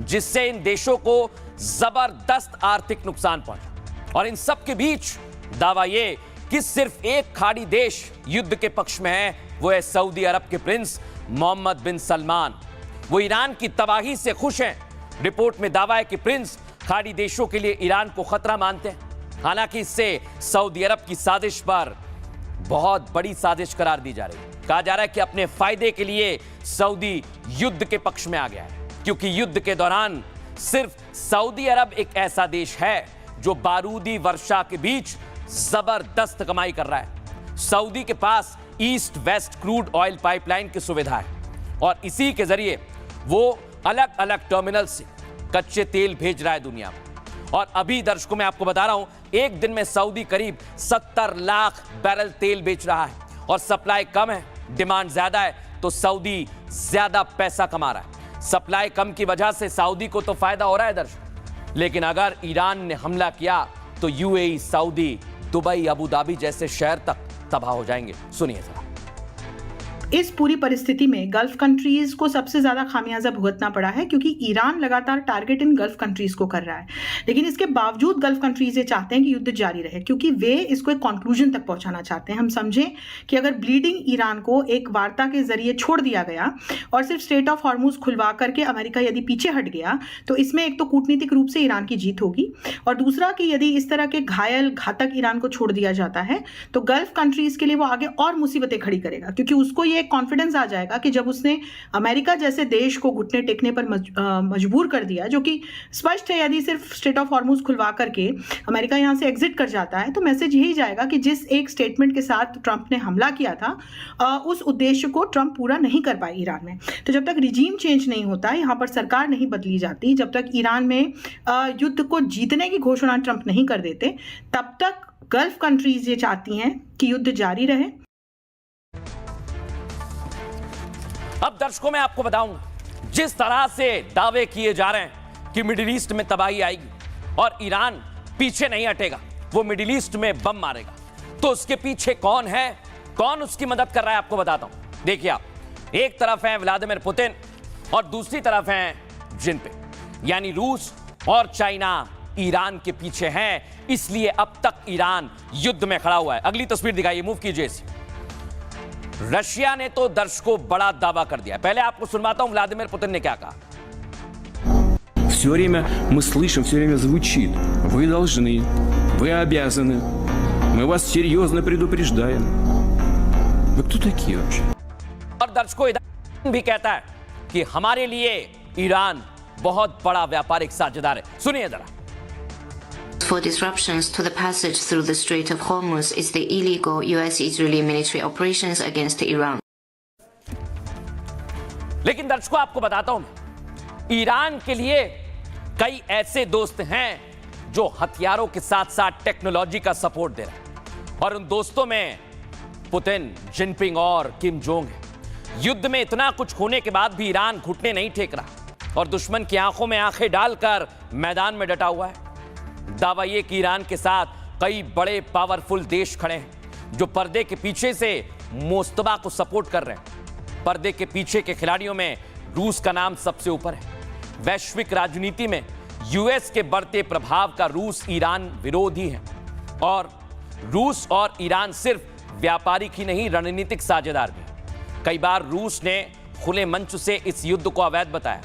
जिससे इन देशों को जबरदस्त आर्थिक नुकसान पहुंचा। और इन सब के बीच दावा यह कि सिर्फ एक खाड़ी देश युद्ध के पक्ष में है, वो है सऊदी अरब के प्रिंस मोहम्मद बिन सलमान। वो ईरान की तबाही से खुश हैं। रिपोर्ट में दावा है कि प्रिंस खाड़ी देशों के लिए ईरान को खतरा मानते हैं। हालांकि इससे सऊदी अरब की साजिश पर बहुत बड़ी साजिश करार दी जा रही है। कहा जा रहा है कि अपने फायदे के लिए सऊदी युद्ध के पक्ष में आ गया है, क्योंकि युद्ध के दौरान सिर्फ सऊदी अरब एक ऐसा देश है जो बारूदी वर्षा के बीच जबरदस्त कमाई कर रहा है। सऊदी के पास east west crude oil pipeline की सुविधा है और इसी के जरिए वो अलग अलग टर्मिनल से कच्चे तेल भेज रहा है दुनिया में। और अभी दर्शकों मैं आपको बता रहा हूं, एक दिन में सऊदी करीब 70 लाख बैरल तेल बेच रहा है और सप्लाई कम है, डिमांड ज्यादा है, तो सऊदी ज्यादा पैसा कमा रहा है। सप्लाई कम की वजह से सऊदी को तो फायदा हो रहा है दर्शकों, लेकिन अगर ईरान ने हमला किया तो UAE, Saudi, Dubai, Abu Dhabi जैसे शहर तक तबाह हो जाएंगे। सुनिए जरा। इस पूरी परिस्थिति में गल्फ कंट्रीज को सबसे ज्यादा खामियाजा भुगतना पड़ा है, क्योंकि ईरान लगातार टारगेट इन गल्फ कंट्रीज को कर रहा है। लेकिन इसके बावजूद गल्फ कंट्रीज ये चाहते हैं कि युद्ध जारी रहे, क्योंकि वे इसको एक कंक्लूजन तक पहुंचाना चाहते हैं। हम समझें कि अगर ब्लीडिंग ईरान को एक वार्ता के जरिए छोड़ दिया गया और सिर्फ स्ट्रेट ऑफ हॉर्मुज खुलवा करके अमेरिका यदि पीछे हट गया, तो इसमें एक तो कूटनीतिक रूप से ईरान की जीत होगी, और दूसरा कि यदि इस तरह के घायल घातक ईरान को छोड़ दिया जाता है तो गल्फ कंट्रीज के लिए वो आगे और मुसीबतें खड़ी करेगा, क्योंकि उसको ये कॉन्फिडेंस आ जाएगा कि जब उसने अमेरिका जैसे देश को घुटने टेकने पर मजबूर कर दिया, जो कि स्पष्ट है, यदि सिर्फ स्ट्रेट ऑफ हॉर्मुज खुलवा करके अमेरिका यहां से एग्जिट कर जाता है तो मैसेज यही जाएगा कि जिस एक स्टेटमेंट के साथ ट्रंप ने हमला किया था, उस उद्देश्य को ट्रंप पूरा नहीं कर पाए ईरान में। तो जब तक रिजीम चेंज नहीं होता, यहां पर सरकार नहीं बदली जाती, जब तक ईरान में युद्ध को जीतने की घोषणा ट्रंप नहीं कर देते, तब तक गल्फ कंट्रीज ये चाहती हैं कि युद्ध जारी रहे। अब दर्शकों मैं आपको बताऊंगा, जिस तरह से दावे किए जा रहे हैं कि मिडिल ईस्ट में तबाही आएगी और ईरान पीछे नहीं हटेगा, वो मिडिल ईस्ट में बम मारेगा, तो उसके पीछे कौन है, कौन उसकी मदद कर रहा है, आपको बताता हूं। देखिए आप, एक तरफ है व्लादिमीर पुतिन और दूसरी तरफ है जिनपिंग, यानी रूस और चाइना ईरान के पीछे हैं, इसलिए अब तक ईरान युद्ध में खड़ा हुआ है। अगली तस्वीर दिखाइए, मूव कीजिए इसे। रशिया ने तो दर्शकों बड़ा दावा कर दिया। पहले आपको सुनवाता हूं व्लादिमीर पुतिन ने क्या कहा। Все время мы слышим, все время звучит: вы должны, вы обязаны, мы вас серьезно предупреждаем. Вы кто такие вообще? और दर्शकों इधर भी कहता है कि हमारे लिए ईरान बहुत बड़ा व्यापारिक साझेदार है। सुनिए जरा। For disruptions to the passage through the Strait of Hormuz is the illegal US-Israeli military operations against Iran. लेकिन दर्शकों आपको बताता हूं, ईरान के लिए कई ऐसे दोस्त हैं जो हथियारों के साथ साथ टेक्नोलॉजी का सपोर्ट दे रहे हैं, और उन दोस्तों में पुतिन, जिनपिंग और किम जोंग है। युद्ध में इतना कुछ होने के बाद भी ईरान घुटने नहीं टेक रहा और दुश्मन की आंखों में आंखें डालकर मैदान में डटा हुआ है। दावा यह कि ईरान के साथ कई बड़े पावरफुल देश खड़े हैं जो पर्दे के पीछे से मोस्तबा को सपोर्ट कर रहे हैं। पर्दे के पीछे के खिलाड़ियों में रूस का नाम सबसे ऊपर है। वैश्विक राजनीति में यूएस के बढ़ते प्रभाव का रूस ईरान विरोधी है, और रूस और ईरान सिर्फ व्यापारिक ही नहीं, रणनीतिक साझेदार भी। कई बार रूस ने खुले मंच से इस युद्ध को अवैध बताया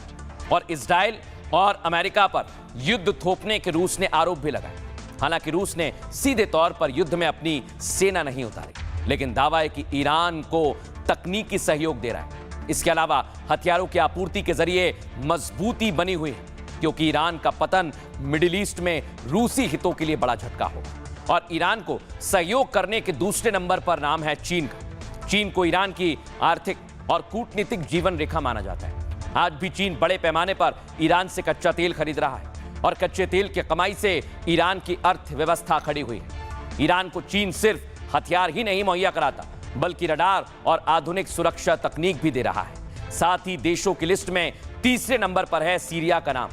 और इजराइल और अमेरिका पर युद्ध थोपने के रूस ने आरोप भी लगाए। हालांकि रूस ने सीधे तौर पर युद्ध में अपनी सेना नहीं उतारी, लेकिन दावा है कि ईरान को तकनीकी सहयोग दे रहा है। इसके अलावा हथियारों की आपूर्ति के जरिए मजबूती बनी हुई है, क्योंकि ईरान का पतन मिडिल ईस्ट में रूसी हितों के लिए बड़ा झटका होगा। और ईरान को सहयोग करने के दूसरे नंबर पर नाम है चीन का। चीन को ईरान की आर्थिक और कूटनीतिक जीवन रेखा माना जाता है। आज भी चीन बड़े पैमाने पर ईरान से कच्चा तेल खरीद रहा है और कच्चे तेल की कमाई से ईरान की अर्थव्यवस्था खड़ी हुई है। ईरान को चीन सिर्फ हथियार ही नहीं मुहैया कराता, बल्कि रडार और आधुनिक सुरक्षा तकनीक भी दे रहा है। साथ ही देशों की लिस्ट में तीसरे नंबर पर है सीरिया का नाम।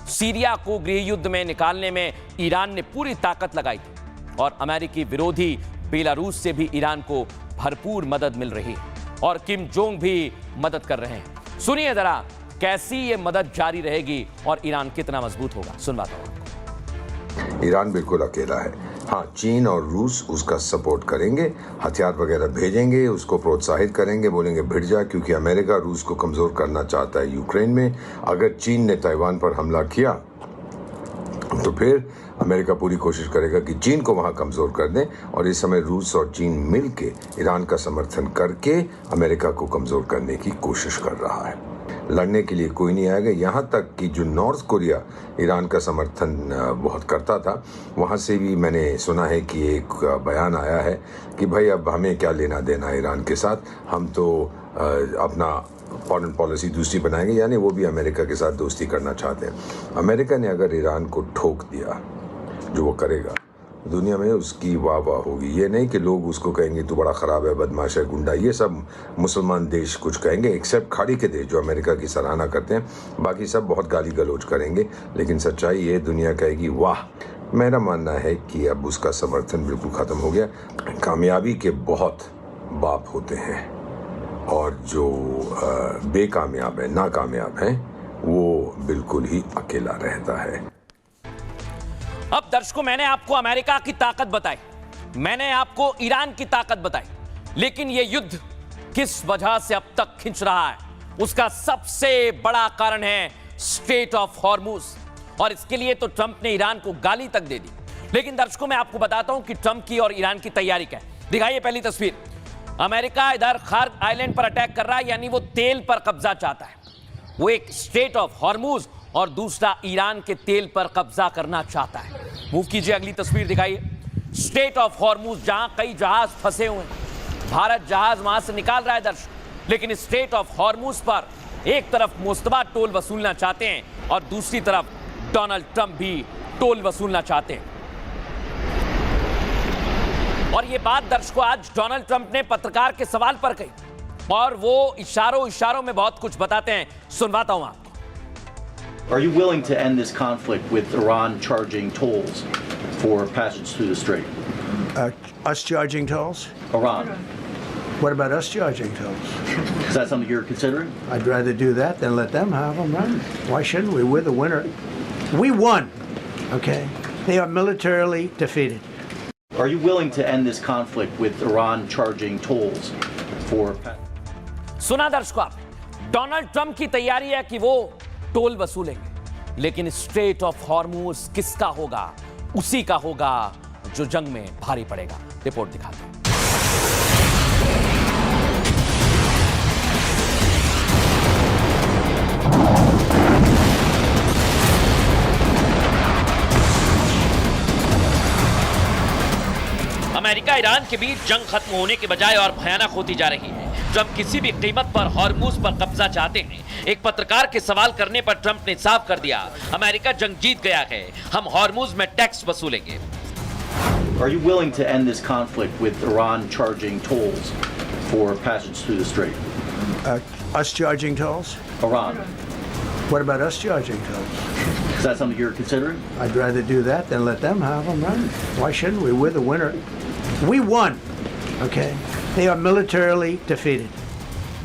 सीरिया को गृह युद्ध में निकालने में ईरान ने पूरी ताकत लगाई थी और अमेरिकी विरोधी बेलारूस से भी ईरान को भरपूर मदद मिल रही है और किम जोंग भी मदद कर रहे हैं। सुनिए जरा कैसी ये मदद जारी रहेगी और ईरान कितना मजबूत होगा, सुनवाता हूं आपको। ईरान बिल्कुल अकेला है। हाँ, चीन और रूस उसका सपोर्ट करेंगे, हथियार वगैरह भेजेंगे, उसको प्रोत्साहित करेंगे, बोलेंगे भिड़ जा, क्योंकि अमेरिका रूस को कमज़ोर करना चाहता है यूक्रेन में। अगर चीन ने ताइवान पर हमला किया तो फिर अमेरिका पूरी कोशिश करेगा कि चीन को वहाँ कमज़ोर कर दें, और इस समय रूस और चीन मिल के ईरान का समर्थन करके अमेरिका को कमज़ोर करने की कोशिश कर रहा है। लड़ने के लिए कोई नहीं आएगा। यहाँ तक कि जो नॉर्थ कोरिया ईरान का समर्थन बहुत करता था, वहाँ से भी मैंने सुना है कि एक बयान आया है कि भाई अब हमें क्या लेना देना ईरान के साथ, हम तो अपना फॉरेन पॉलिसी दूसरी बनाएंगे, यानी वो भी अमेरिका के साथ दोस्ती करना चाहते हैं। अमेरिका ने अगर ईरान को ठोक दिया, जो वो करेगा, दुनिया में उसकी वाह वाह होगी। ये नहीं कि लोग उसको कहेंगे तू बड़ा ख़राब है, बदमाश है, गुंडा, ये सब मुसलमान देश कुछ कहेंगे, एक्सेप्ट खाड़ी के देश जो अमेरिका की सराहना करते हैं। बाकी सब बहुत गाली गलौज करेंगे, लेकिन सच्चाई ये दुनिया कहेगी वाह। मेरा मानना है कि अब उसका समर्थन बिल्कुल ख़त्म हो गया। कामयाबी के बहुत बाप होते हैं और जो बेकामयाब है, नाकामयाब है, वो बिल्कुल ही अकेला रहता है। अब दर्शकों, मैंने आपको अमेरिका की ताकत बताई, मैंने आपको ईरान की ताकत बताई, लेकिन यह युद्ध किस वजह से अब तक खिंच रहा है, उसका सबसे बड़ा कारण है स्ट्रेट ऑफ हॉर्मुज। और इसके लिए तो ट्रंप ने ईरान को गाली तक दे दी। लेकिन दर्शकों, मैं आपको बताता हूं कि ट्रंप की और ईरान की तैयारी क्या है। दिखाइए पहली तस्वीर। अमेरिका इधर खार्क आइलैंड पर अटैक कर रहा है, यानी वो तेल पर कब्जा चाहता है। वो एक स्ट्रेट ऑफ हॉर्मुज और दूसरा ईरान के तेल पर कब्जा करना चाहता है। मूव कीजिए, अगली तस्वीर दिखाइए। स्ट्रेट ऑफ हॉर्मुज, जहां कई जहाज फंसे हुए हैं, भारत जहाज वहां से निकाल रहा है दर्शक, लेकिन स्ट्रेट ऑफ हॉर्मुज पर एक तरफ मुस्तबा टोल वसूलना चाहते हैं और दूसरी तरफ डोनाल्ड ट्रंप भी टोल वसूलना चाहते हैं। और ये बात दर्शकों आज डोनाल्ड ट्रंप ने पत्रकार के सवाल पर कही और वो इशारों में बहुत कुछ बताते हैं, सुनवाता हूं आपको। Are you willing to end this conflict with Iran charging tolls for passage through the strait? Us charging tolls? Iran. What about us charging tolls? Is that something you're considering? I'd rather do that than let them have them, right? Why shouldn't we? We're the winner. We won, okay? They are militarily defeated. Are you willing to end this conflict with Iran charging tolls for सुना दर्शकों आप, Donald Trump की तैयारी है कि वो toll वसूलेंगे, लेकिन straight of Hormuz किसका होगा? उसी का होगा जो जंग में भारी पड़ेगा। रिपोर्ट दिखाते हैं। अमेरिका ईरान के बीच जंग खत्म होने के बजाय और भयानक होती जा रही है। ट्रंप किसी भी कीमत पर हॉर्मुज पर कब्जा चाहते हैं। एक पत्रकार के सवाल करने पर ट्रंप ने साफ कर दिया, अमेरिका जंग जीत गया है, हम हॉर्मुज में tax वसूलेंगे। Are you willing to end this conflict with Iran charging tolls for passage through the strait? Us charging tolls? Iran. What about us charging tolls? Is that something you're considering? I'd rather do that than let them have them, right? Why shouldn't we? We're the winner. We won, okay? They are militarily defeated.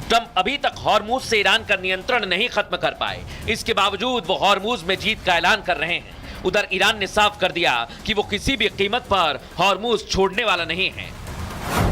Trump अभी तक Hormuz से Iran का नियंत्रण नहीं खत्म कर पाए, इसके बावजूद वो हॉर्मुज में जीत का ऐलान कर रहे हैं। उधर ईरान ने साफ कर दिया कि वो किसी भी कीमत पर हॉर्मुज छोड़ने वाला नहीं है।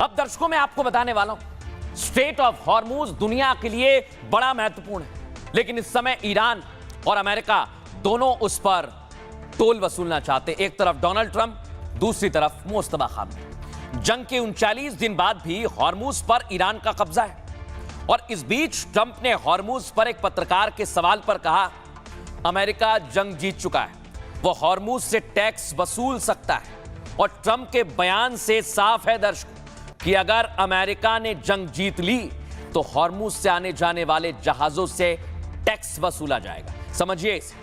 अब दर्शकों मैं आपको बताने वाला हूं, स्ट्रेट ऑफ हॉर्मुज दुनिया के लिए बड़ा महत्वपूर्ण है, लेकिन इस समय ईरान और अमेरिका दोनों उस पर टोल वसूलना चाहते। एक तरफ डोनाल्ड ट्रंप, दूसरी तरफ मुस्तफा खामेनी। जंग के 39 दिन बाद भी हॉर्मुज पर ईरान का कब्जा है और इस बीच ट्रंप ने हॉर्मुज पर एक पत्रकार के सवाल पर कहा, अमेरिका जंग जीत चुका है, वो हॉर्मुज से टैक्स वसूल सकता है। और ट्रंप के बयान से साफ है दर्शकों कि अगर अमेरिका ने जंग जीत ली तो हॉर्मुज से आने जाने वाले जहाजों से टैक्स वसूला जाएगा। समझिए इसे,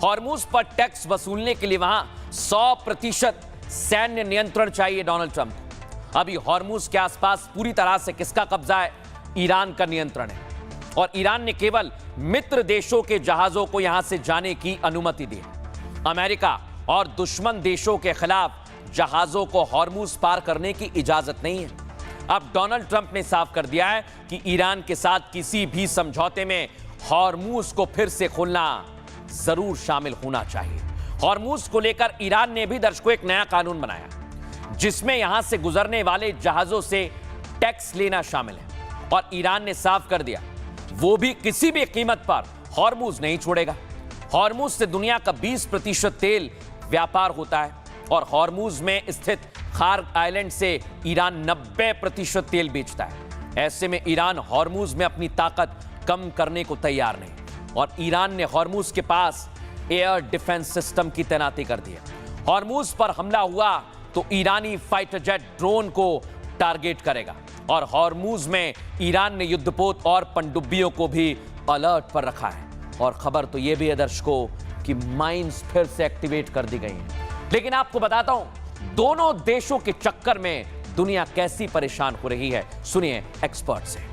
हॉर्मुज पर टैक्स वसूलने के लिए वहां 100% सैन्य नियंत्रण चाहिए डोनाल्ड ट्रंप को। अभी हॉर्मुज के आसपास पूरी तरह से किसका कब्जा है? ईरान का नियंत्रण है और ईरान ने केवल मित्र देशों के जहाजों को यहां से जाने की अनुमति दी। अमेरिका और दुश्मन देशों के खिलाफ जहाजों को हॉर्मुज पार करने की इजाजत नहीं है। अब डोनाल्ड ट्रंप ने साफ कर दिया है कि ईरान के साथ किसी भी समझौते में हॉर्मुज को फिर से खोलना जरूर शामिल होना चाहिए। हॉर्मुज को लेकर ईरान ने भी दर्शकों एक नया कानून बनाया जिसमें यहां से गुजरने वाले जहाजों से टैक्स लेना शामिल है और ईरान ने साफ कर दिया वो भी किसी भी कीमत पर हॉर्मुज नहीं छोड़ेगा। हॉर्मुज से दुनिया का 20% तेल व्यापार होता है और हॉर्मुज में स्थित खार आइलैंड से ईरान 90% तेल बेचता है। ऐसे में ईरान हॉर्मुज में अपनी ताकत कम करने को तैयार नहीं और ईरान ने हॉर्मुज के पास एयर डिफेंस सिस्टम की तैनाती कर दी है। हॉर्मुज पर हमला हुआ तो ईरानी फाइटर जेट ड्रोन को टारगेट करेगा और हॉर्मुज में ईरान ने युद्धपोत और पनडुब्बियों को भी अलर्ट पर रखा है। और खबर तो यह भी है दर्शकों कि माइंस फिर से एक्टिवेट कर दी गई हैं। लेकिन आपको बताता हूं दोनों देशों के चक्कर में दुनिया कैसी परेशान हो रही है, सुनिए एक्सपर्ट से।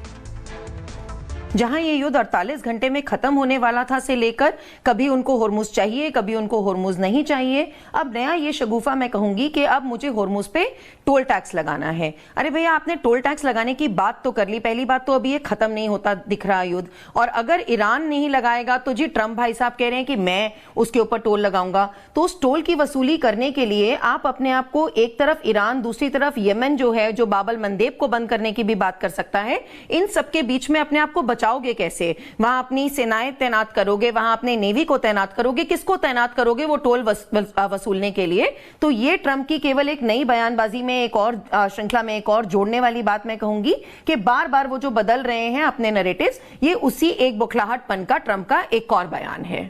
जहां ये युद्ध 48 घंटे में खत्म होने वाला था से लेकर कभी उनको हॉर्मुज चाहिए कभी उनको हॉर्मुज नहीं चाहिए, अब नया ये शगुफा मैं कहूंगी कि अब मुझे हॉर्मुज पे टोल टैक्स लगाना है। अरे भैया आपने टोल टैक्स लगाने की बात तो कर ली, पहली बात तो अभी ये खत्म नहीं होता दिख रहा युद्ध, और अगर ईरान नहीं लगाएगा तो जी ट्रंप भाई साहब कह रहे हैं कि मैं उसके ऊपर टोल लगाऊंगा। तो उस टोल की वसूली करने के लिए आप अपने आप को एक तरफ ईरान दूसरी तरफ यमन जो है जो बाबल मंदेब को बंद करने की भी बात कर सकता है, इन सबके बीच में अपने आप को बचाओगे कैसे? वहां अपनी सेनाएं तैनात करोगे, वहां अपने नेवी को तैनात करोगे, किसको तैनात करोगे वो टोल वसूलने के लिए? तो ये ट्रंप की केवल एक नई बयानबाजी में एक और श्रृंखला में एक और जोड़ने वाली बात मैं कहूंगी कि बार बार वो जो बदल रहे हैं अपने नैरेटिव्स, ये उसी एक बुखलाहटपन का ट्रंप का एक और बयान है।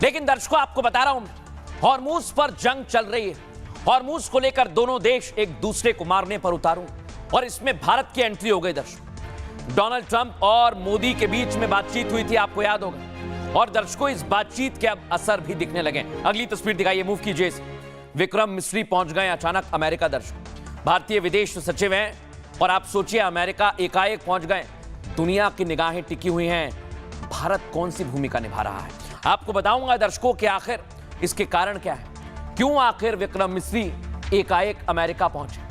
लेकिन दर्शकों आपको बता रहा हूं हॉर्मुज पर जंग चल रही है, हॉर्मुज को लेकर दोनों देश एक दूसरे को मारने पर उतारू और इसमें भारत की एंट्री हो गई। दर्शकों डोनाल्ड ट्रंप और मोदी के बीच में बातचीत हुई थी, आपको याद होगा, और दर्शकों इस बातचीत के अब असर भी दिखने लगे। अगली तस्वीर दिखाइए, मूव कीजिए। विक्रम मिस्री पहुंच गए अचानक अमेरिका। दर्शकों भारतीय विदेश सचिव हैं और आप सोचिए अमेरिका एकाएक पहुंच गए। दुनिया की निगाहें टिकी हुई हैं, भारत कौन सी भूमिका निभा रहा है आपको बताऊंगा दर्शकों कि आखिर इसके कारण क्या है, क्यों आखिर विक्रम मिस्री एकाएक अमेरिका पहुंचे।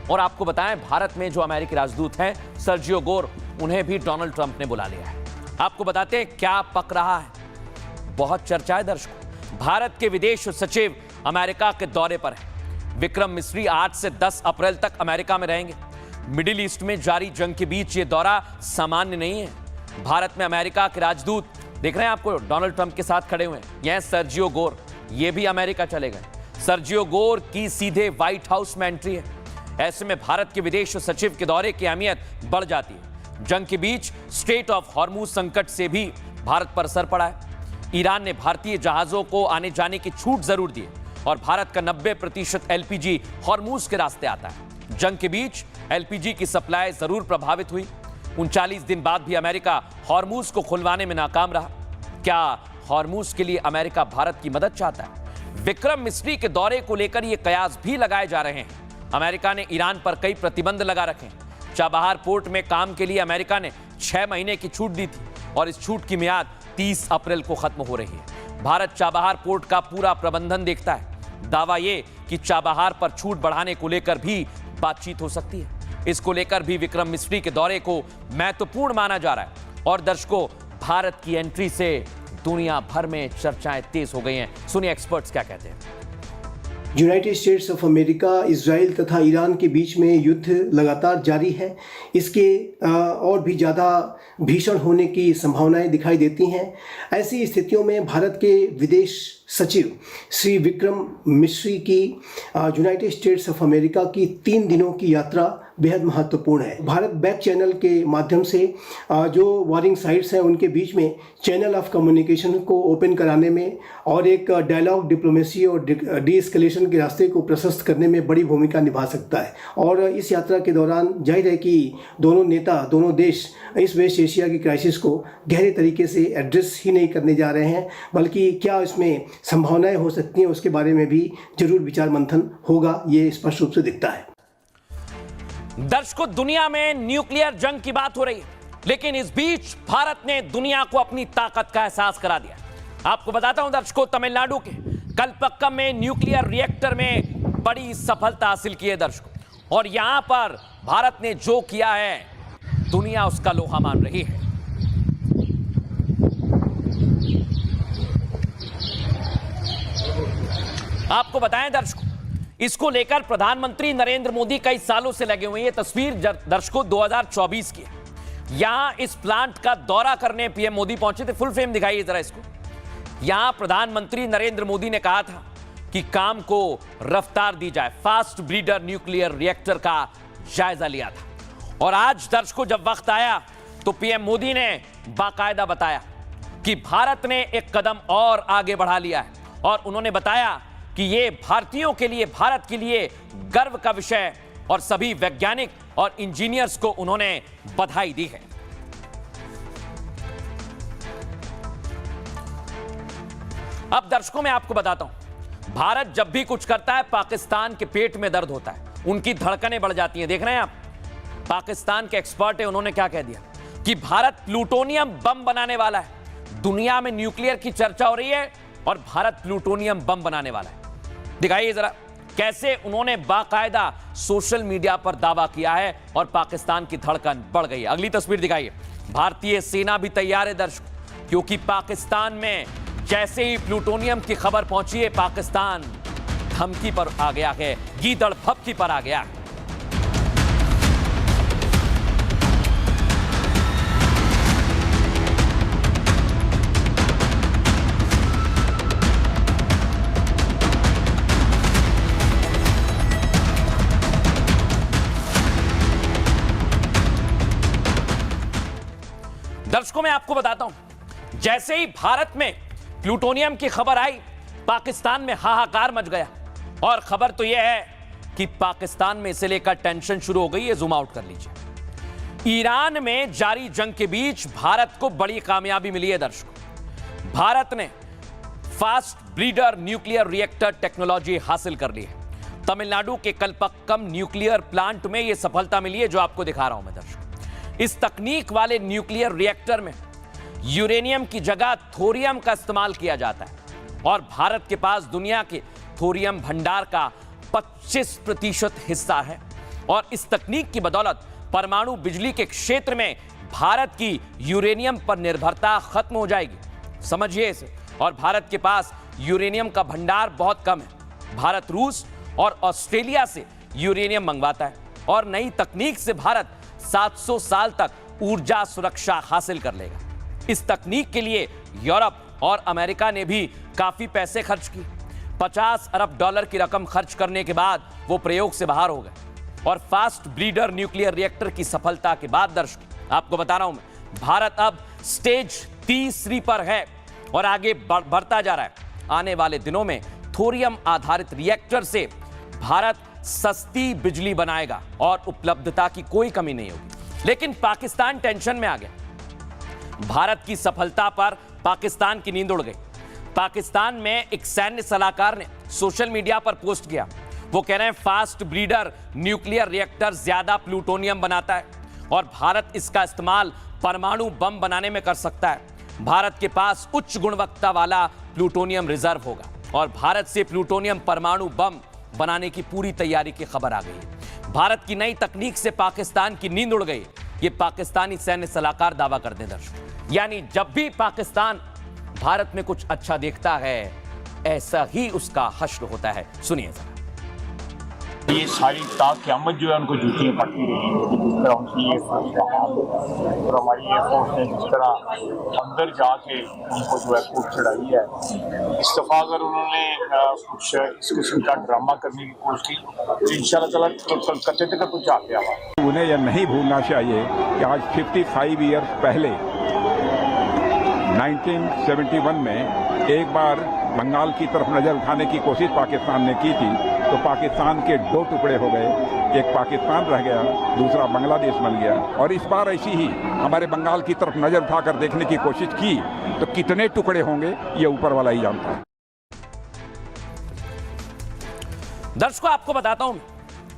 और आपको बताएं भारत में जो अमेरिकी राजदूत हैं सर्जियो गोर, उन्हें भी डोनाल्ड ट्रंप ने बुला लिया है। आपको बताते हैं क्या पक रहा है। बहुत चर्चा है दर्शकों, भारत के विदेश सचिव अमेरिका के दौरे पर है। विक्रम मिस्री 8 से 10 अप्रैल तक अमेरिका में रहेंगे। मिडिल ईस्ट में जारी जंग के बीच ये दौरा सामान्य नहीं है। भारत में अमेरिका के राजदूत देख रहे हैं आपको डोनाल्ड ट्रंप के साथ खड़े हुए हैं। यह सर्जियो गोर, ये भी अमेरिका चले गए। सर्जियो गोर की सीधे व्हाइट हाउस में एंट्री है। ऐसे में भारत के विदेश सचिव के दौरे की अहमियत बढ़ जाती है। जंग के बीच स्ट्रेट ऑफ हॉर्मुज संकट से भी भारत पर असर पड़ा है। ईरान ने भारतीय जहाजों को आने जाने की छूट जरूर दी और भारत का 90% एलपीजी हॉर्मुज के रास्ते आता है। जंग के बीच एलपीजी की सप्लाई जरूर प्रभावित हुई। 39 दिन बाद भी अमेरिका हॉर्मुज को खुलवाने में नाकाम रहा। क्या हॉर्मुज के लिए अमेरिका भारत की मदद चाहता है? विक्रम मिस्री के दौरे को लेकर ये कयास भी लगाए जा रहे हैं। अमेरिका ने ईरान पर कई प्रतिबंध लगा रखे हैं। चाबहार पोर्ट में काम के लिए अमेरिका ने 6 महीने की छूट दी थी और इस छूट की मियाद 30 अप्रैल को खत्म हो रही है। भारत चाबहार पोर्ट का पूरा प्रबंधन देखता है। दावा यह कि चाबहार पर छूट बढ़ाने को लेकर भी बातचीत हो सकती है। इसको लेकर भी विक्रम मिस्री के दौरे को महत्वपूर्ण माना जा रहा है और दर्शकों भारत की एंट्री से दुनिया भर में चर्चाएं तेज हो गई हैं। सुनिए एक्सपर्ट्स क्या कहते हैं। United states of America, Israel तथा ईरान के बीच में युद्ध लगातार जारी है। इसके और भी ज़्यादा भीषण होने की संभावनाएं दिखाई देती हैं। ऐसी स्थितियों में भारत के विदेश सचिव श्री विक्रम मिश्री की यूनाइटेड स्टेट्स ऑफ अमेरिका की 3 दिनों की यात्रा बेहद महत्वपूर्ण है। भारत बैक चैनल के माध्यम से जो वॉरिंग साइट्स हैं उनके बीच में चैनल ऑफ कम्युनिकेशन को ओपन कराने में और एक डायलॉग, डिप्लोमेसी और डी एस्केलेशन के रास्ते को प्रशस्त करने में बड़ी भूमिका निभा सकता है। और इस यात्रा के दौरान जाहिर है कि दोनों नेता, दोनों देश इस वेस्ट एशिया की क्राइसिस को गहरे तरीके से एड्रेस ही नहीं करने जा रहे हैं, बल्कि क्या इसमें संभावनाएं हो सकती हैं उसके बारे में भी जरूर विचार मंथन होगा, ये स्पष्ट रूप से दिखता है। दर्शकों, दुनिया में न्यूक्लियर जंग की बात हो रही है, लेकिन इस बीच भारत ने दुनिया को अपनी ताकत का एहसास करा दिया। आपको बताता हूं दर्शकों, तमिलनाडु के कलपक्कम में न्यूक्लियर रिएक्टर में बड़ी सफलता हासिल की है दर्शकों, और यहां पर भारत ने जो किया है दुनिया उसका लोहा मान रही है। आपको बताएं दर्शकों, इसको लेकर प्रधानमंत्री नरेंद्र मोदी कई सालों से लगे हुए हैं। ये तस्वीर दर्शकों 2024 की है। यहां इस प्लांट का दौरा करने पीएम मोदी पहुंचे थे। फुल फ्रेम दिखाइए जरा इसको। यहां प्रधानमंत्री नरेंद्र मोदी ने कहा था कि काम को रफ्तार दी जाए, फास्ट ब्रीडर न्यूक्लियर रिएक्टर का जायजा लिया था। और आज दर्शकों जब वक्त आया तो पीएम मोदी ने बाकायदा बताया कि भारत ने एक कदम और आगे बढ़ा लिया है, और उन्होंने बताया कि ये भारतीयों के लिए, भारत के लिए गर्व का विषय, और सभी वैज्ञानिक और इंजीनियर्स को उन्होंने बधाई दी है। अब दर्शकों मैं आपको बताता हूं, भारत जब भी कुछ करता है पाकिस्तान के पेट में दर्द होता है, उनकी धड़कनें बढ़ जाती हैं। देख रहे हैं आप, पाकिस्तान के एक्सपर्ट है, उन्होंने क्या कह दिया कि भारत प्लूटोनियम बम बनाने वाला है। दुनिया में न्यूक्लियर की चर्चा हो रही है और भारत प्लूटोनियम बम बनाने वाला है। दिखाइए जरा कैसे उन्होंने बाकायदा सोशल मीडिया पर दावा किया है, और पाकिस्तान की धड़कन बढ़ गई है। अगली तस्वीर दिखाइए। भारतीय सेना भी तैयार है दर्शकों, क्योंकि पाकिस्तान में जैसे ही प्लूटोनियम की खबर पहुंची है, पाकिस्तान धमकी पर आ गया है, गीदड़ फपकी पर आ गया है। दर्शकों मैं आपको बताता हूं, जैसे ही भारत में प्लूटोनियम की खबर आई, पाकिस्तान में हाहाकार मच गया। और खबर तो यह है कि पाकिस्तान में इसे लेकर टेंशन शुरू हो गई है। जूम आउट कर लीजिए। ईरान में जारी जंग के बीच भारत को बड़ी कामयाबी मिली है दर्शकों। भारत ने fast breeder nuclear reactor technology हासिल कर ली है। तमिलनाडु के कलपक्कम न्यूक्लियर प्लांट में यह सफलता मिली है, जो आपको दिखा रहा हूं मैं दर्शकों। इस तकनीक वाले न्यूक्लियर रिएक्टर में यूरेनियम की जगह थोरियम का इस्तेमाल किया जाता है, और भारत के पास दुनिया के थोरियम भंडार का 25% हिस्सा है। और इस तकनीक की बदौलत परमाणु बिजली के क्षेत्र में भारत की यूरेनियम पर निर्भरता खत्म हो जाएगी। समझिए इसे। और भारत के पास यूरेनियम का भंडार बहुत कम है। भारत रूस और ऑस्ट्रेलिया से यूरेनियम मंगवाता है, और नई तकनीक से भारत 700 साल तक ऊर्जा सुरक्षा हासिल कर लेगा। इस तकनीक के लिए यूरोप और अमेरिका ने भी काफी पैसे खर्च किए। 50 अरब डॉलर की रकम खर्च करने के बाद वो प्रयोग से बाहर हो गए। और फास्ट ब्रीडर न्यूक्लियर रिएक्टर की सफलता के बाद दर्शकों आपको बता रहा हूं मैं, भारत अब स्टेज 3 पर है और आगे बढ़ता जा रहा है। आने वाले दिनों में थोरियम आधारित रिएक्टर से भारत सस्ती बिजली बनाएगा और उपलब्धता की कोई कमी नहीं होगी। लेकिन पाकिस्तान टेंशन में आ गया। भारत की सफलता पर पाकिस्तान की नींद उड़ गई। पाकिस्तान में एक सैन्य सलाहकार ने सोशल मीडिया पर पोस्ट किया। वो कह रहे हैं फास्ट ब्रीडर न्यूक्लियर रिएक्टर ज्यादा प्लूटोनियम बनाता है और भारत इसका इस्तेमाल परमाणु बम बनाने में कर सकता है। भारत के पास उच्च गुणवत्ता वाला प्लूटोनियम रिजर्व होगा और भारत से प्लूटोनियम परमाणु बम बनाने की पूरी तैयारी की खबर आ गई। भारत की नई तकनीक से पाकिस्तान की नींद उड़ गई, ये पाकिस्तानी सैन्य सलाहकार दावा करते हैं दर्शकों। यानी जब भी पाकिस्तान भारत में कुछ अच्छा देखता है, ऐसा ही उसका हश्र होता है। सुनिए जरा। ये सारी ताक़यामत जो है उनको जूतियाँ पड़ती रही हैं। जिस तरह उनकी ये फोर्स का हाल और हमारी ये फोर्स ने जिस तरह अंदर जाके उनको जो है खूब चढ़ाई है, इस दफ़ा अगर उन्होंने कुछ इस किस्म का ड्रामा करने की कोशिश की तो इंशाअल्लाह ताला कते तक कुछ आते आवा। उन्हें यह नहीं भूलना चाहिए कि आज 55 ईयर्स पहले 1971 में एक बार बंगाल की तरफ नज़र उठाने की कोशिश पाकिस्तान ने की थी, तो पाकिस्तान के दो टुकड़े हो गए, एक पाकिस्तान रह गया, दूसरा बांग्लादेश बन गया। और इस बार ऐसी ही हमारे बंगाल की तरफ नज़र उठाकर देखने की कोशिश की तो कितने टुकड़े होंगे ये ऊपर वाला ही जानता है। दर्शकों, आपको बताता हूं,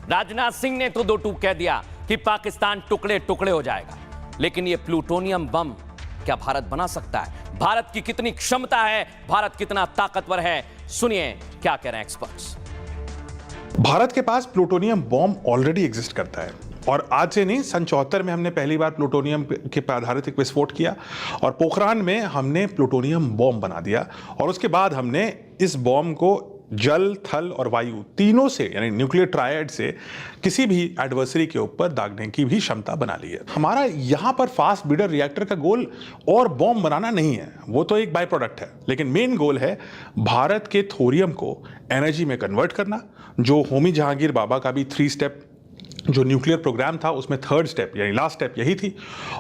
राजनाथ सिंह ने तो दो टूक कह दिया कि पाकिस्तान टुकड़े टुकड़े हो जाएगा, लेकिन ये प्लूटोनियम बम क्या भारत बना सकता है? भारत की कितनी क्षमता है, भारत कितना ताकतवर है? सुनिए क्या कह रहे हैं एक्सपर्ट्स। भारत के पास प्लूटोनियम बॉम्ब ऑलरेडी एग्जिस्ट करता है और आज से नहीं, सन 74 में हमने पहली बार प्लूटोनियम के पर आधारित एक विस्फोट किया और पोखरान में हमने प्लूटोनियम बॉम्ब बना दिया और उसके बाद हमने इस बॉम्ब को जल, थल और वायु तीनों से, यानी न्यूक्लियर ट्रायड से किसी भी एडवर्सरी के ऊपर दागने की भी क्षमता बना ली है। हमारा यहाँ पर फास्ट ब्रीडर रिएक्टर का गोल और बॉम्ब बनाना नहीं है, वो तो एक बाय प्रोडक्ट है, लेकिन मेन गोल है भारत के थोरियम को एनर्जी में कन्वर्ट करना, जो होमी जहांगीर बाबा का भी 3 स्टेप जो न्यूक्लियर प्रोग्राम था उसमें 3rd स्टेप यानी लास्ट स्टेप यही थी।